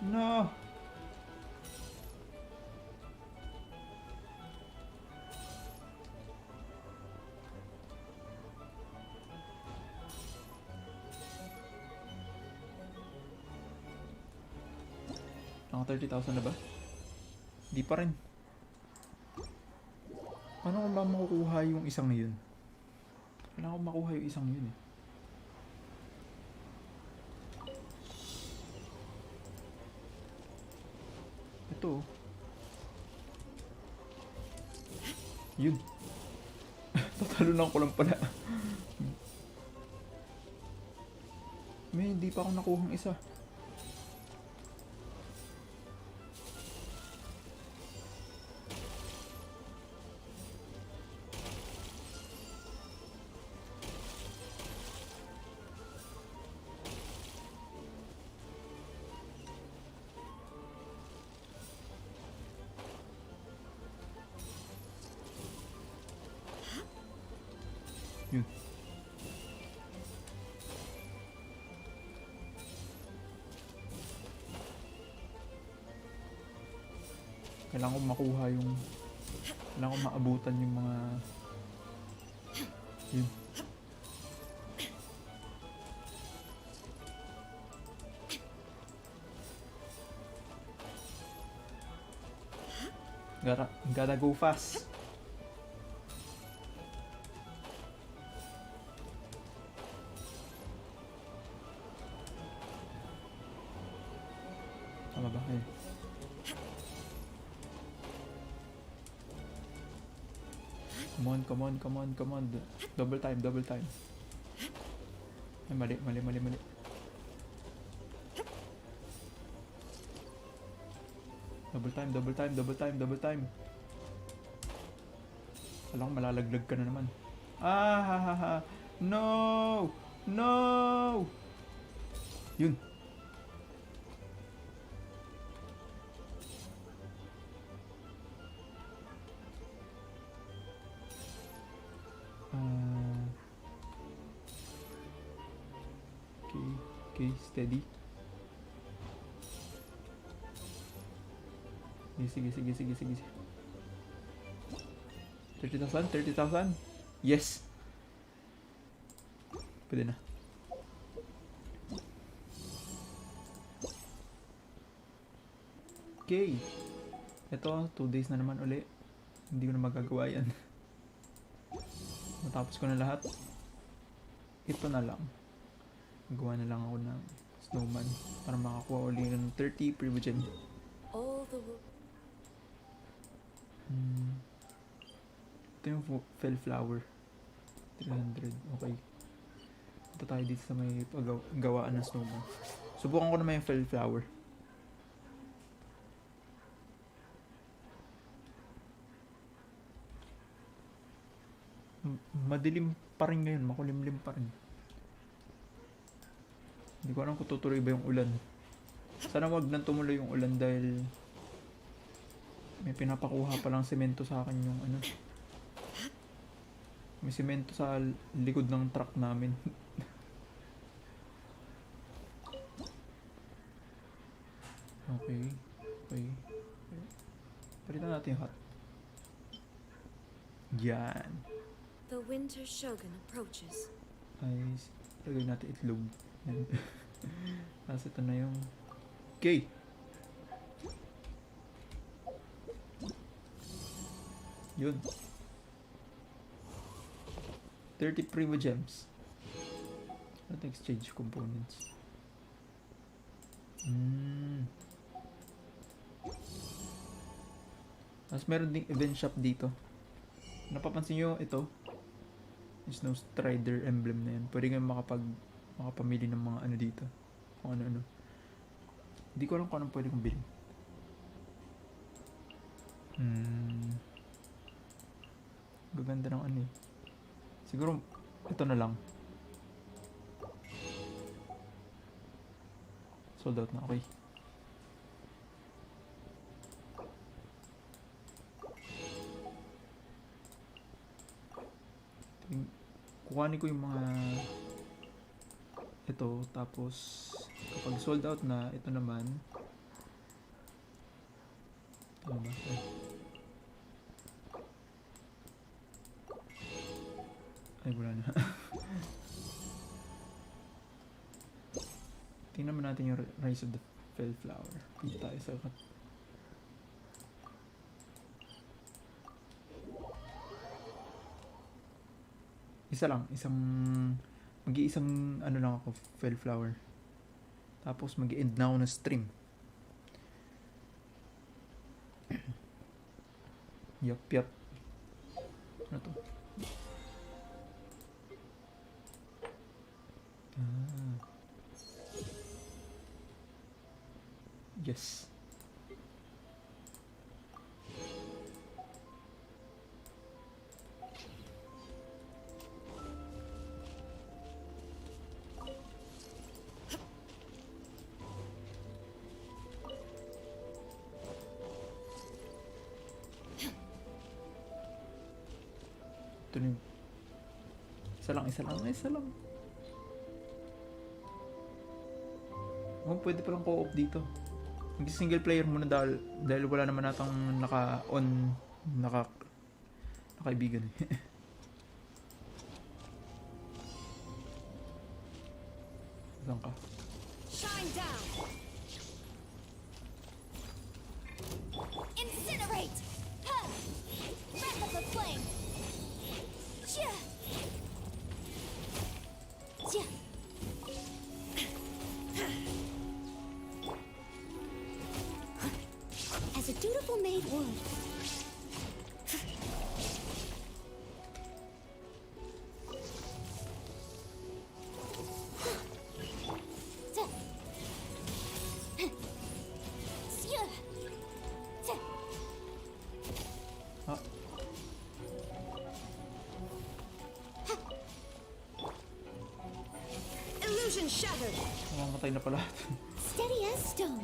No. Naka 30,000 na ba? Di pa rin. Paano ko ba makukuha yung isang yun? Kailangan ko makuha yung isang yun eh. Ito. Yun. Tatalunan ko lang pala. May hindi pa ako nakuha ng isa. Yun. Kailangan ko makuha yung... Kailangan ko maabutan yung mga... Yun. Gotta go fast. Tama ba? Eh. Come on. Double time. Ay, mali. Double time. Alam ko malalaglag ka na naman. Hahaha. No! Yun. Okay, steady. Sige. 30,000. Yes. Pwede na. Okay. Ito, 2 days na naman uli. Hindi ko na magagawa yan. Matapos ko na lahat. Ito na lang. Gawa na lang ako ng snowman para makakuha uli ng 30 privilege. All the Ito yung fell flower. 300. Okay. Ito tayo dito sa may gawaan ng snowman. Subukan ko naman yung fell flower. Madilim pa rin ngayon. Makulimlim pa rin. Hindi ko alam kung tutuloy ba yung ulan. Sana wag nang tumuloy yung ulan dahil may pinapakuha pa lang semento sa akin yung ano. May semento sa likod ng truck namin. Okay. Palitan natin yung hat. Yan. The winter shogun approaches. Ay, lagay natin itlog. Tapos ito na yung... Okay. Yun. 30 primo gems. Not exchange components. Tapos meron ding event shop dito. Napapansin nyo ito? Yung Snow Strider emblem na yan. Pwede kayong makapamili ng mga ano dito. Kung ano-ano. Hindi ko alam kung anong pwede kong bilhin. Gaganda ng ano eh. Siguro ito na lang. Sold out na. Okay. Kukuhanin ko yung mga ito, tapos kapag sold out na, ito naman tama ba? Ay, wala na. Tingnan mo natin yung Rise of the Fell Flower. Dito tayo sa mag-iisang ano lang ako, fell flower. Tapos mag-end na ako na stream. Yup. Ano to? Yes. Ito na yun. Isa lang. Oh, pwede palang co-op dito. Mag-single player muna dahil wala naman natang nakaibigan eh. Saan ka? Shine down. Incinerate. Ha! Wrap up the flame. Chia. Chia. As a dutiful maid would. Ah, Illusion shattered. namamatay na pala. Steady as stone.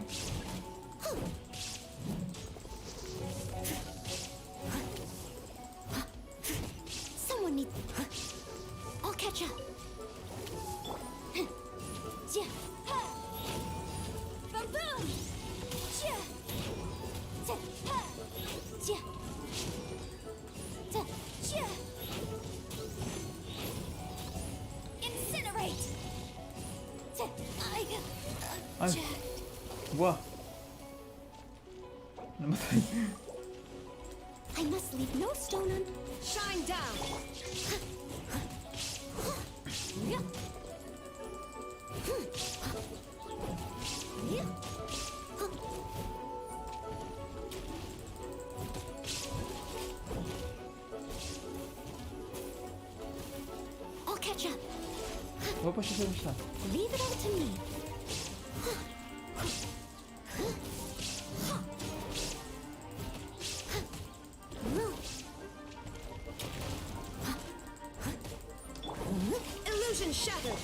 Someone needs. I'll catch up. Yeah. Boom boom. Yeah. Yeah. Yeah. Incinerate. Ay, wah. Namatay. I must leave no stone un. Shine down. I'll catch up. Wala pa siya sa isa. Leave it all to me. Illusion shattered.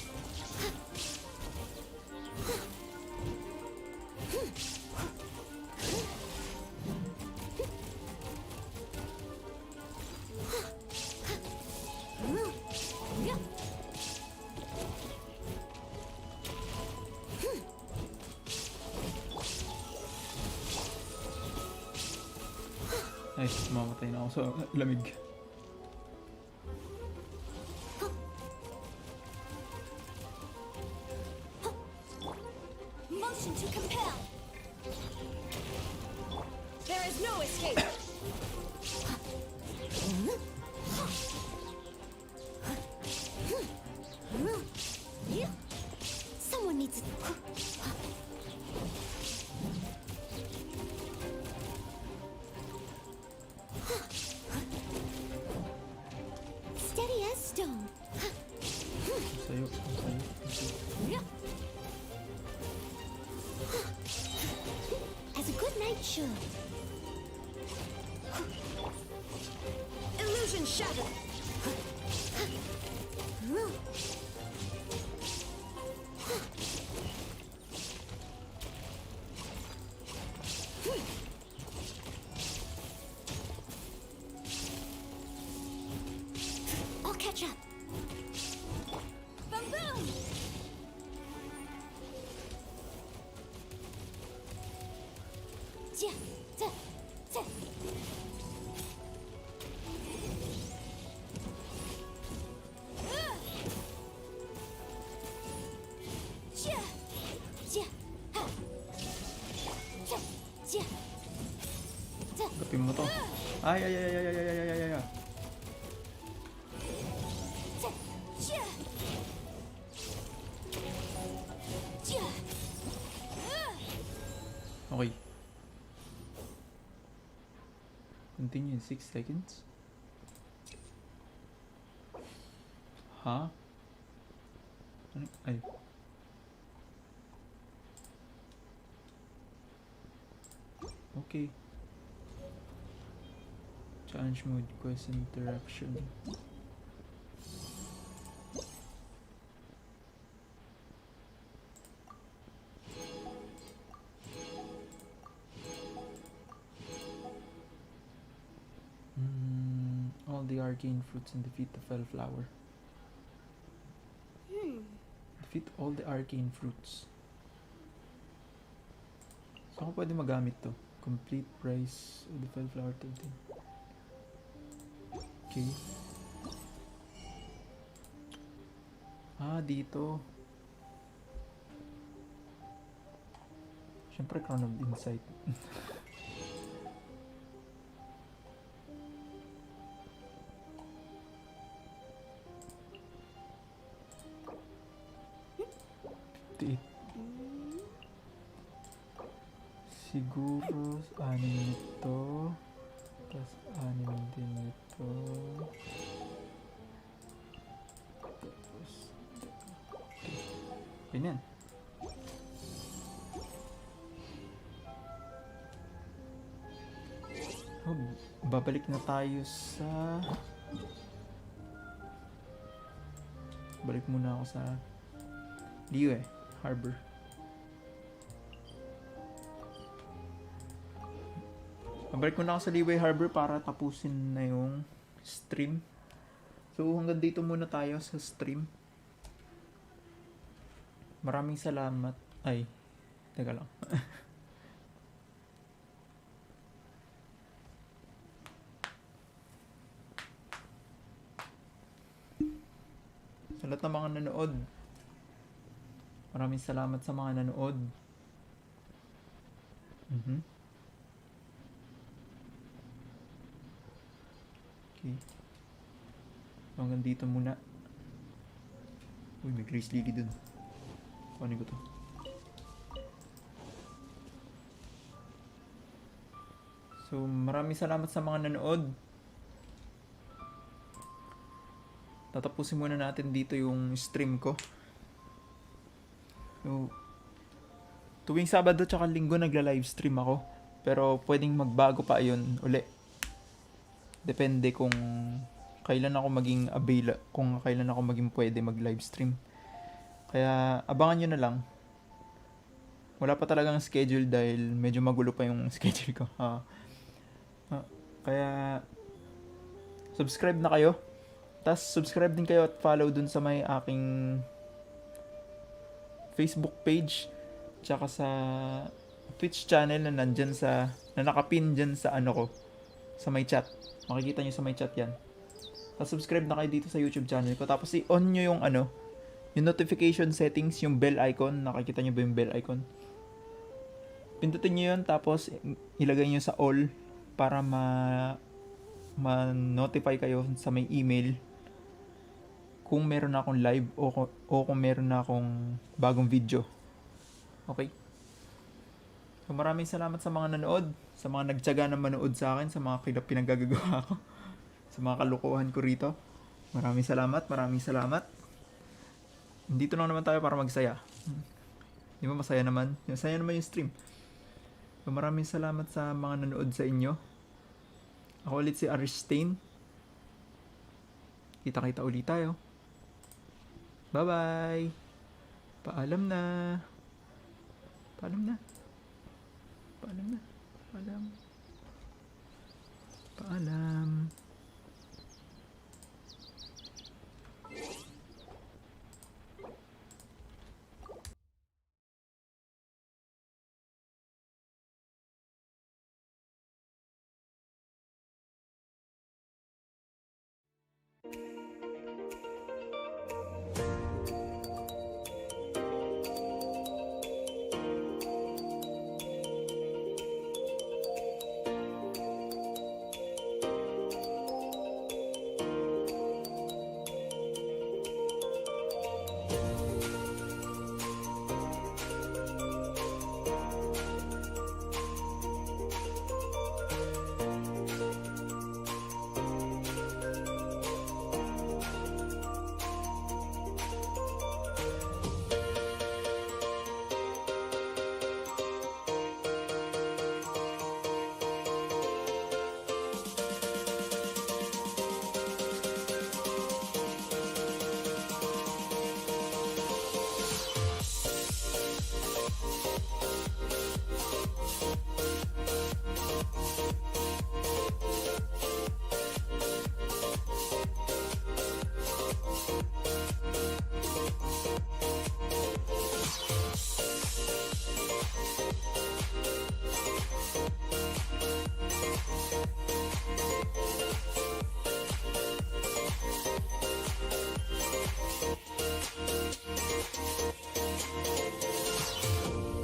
Nice, mamatay na ako sa lamig. Motion to compel. There is no escape. Someone needs. Steady as stone. Sa'yo. As a good knight should. Illusion shattered. I'll catch up. Boom boom. Yeah. Gapin mo to. Ay. Okay. Continue in 6 seconds. Ha? Ano? Ay. Okay. Challenge mode, quest interaction. All the arcane fruits and defeat the fell flower. Defeat all the arcane fruits. Ako pwede magamit to. Complete price of the flower 13. Okay. Dito. Siyempre, Crown of Insight. Siguro, 6 nito. Tapos, 6 din ito. Tapos, okay. Ganyan. Babalik na tayo sa... Balik muna ako sa... Liwe, Harbor. Babalik muna ako sa Liwe Harbor para tapusin na yung stream. So hanggang dito muna tayo sa stream. Maraming salamat. Ay, teka lang. Sa lahat ng mga nanood, maraming salamat sa mga nanood. Okay. So, hanggang dito muna. Uy, may Grace Lily dun. Kuhanin ko to. So, maraming salamat sa mga nanood. Tatapusin muna natin dito yung stream ko. So, tuwing Sabado tsaka Linggo nagla-livestream ako. Pero pwedeng magbago pa yun uli. Depende kung kailan ako maging kung kailan ako maging pwede mag-livestream. Kaya abangan nyo na lang. Wala pa talagang schedule dahil medyo magulo pa yung schedule ko. Kaya subscribe na kayo. Tas subscribe din kayo at follow dun sa may aking Facebook page tsaka sa Twitch channel na nandyan sa na nakapin dyan sa ano ko, sa may chat. Makikita nyo sa may chat yan. Tapos subscribe na kayo dito sa YouTube channel ko. Tapos i-on nyo yung ano, yung notification settings, yung bell icon. Nakikita nyo ba yung bell icon? Pindutin nyo yun, tapos ilagay nyo sa all para ma-notify kayo sa may email kung meron na akong live o kung meron na akong bagong video. Okay? So maraming salamat sa mga nanood, sa mga nagtiyaga na manood sa akin, sa mga pinagagagawa ko, sa mga kalukuhan ko rito. Maraming salamat, maraming salamat. Dito lang naman tayo para magsaya. Di ba masaya naman? Masaya naman yung stream. So maraming salamat sa mga nanood sa inyo. Ako ulit si Aristain. Kita-kita ulit tayo. Bye-bye. Paalam na. Paalam na. Paalam na. Paalam.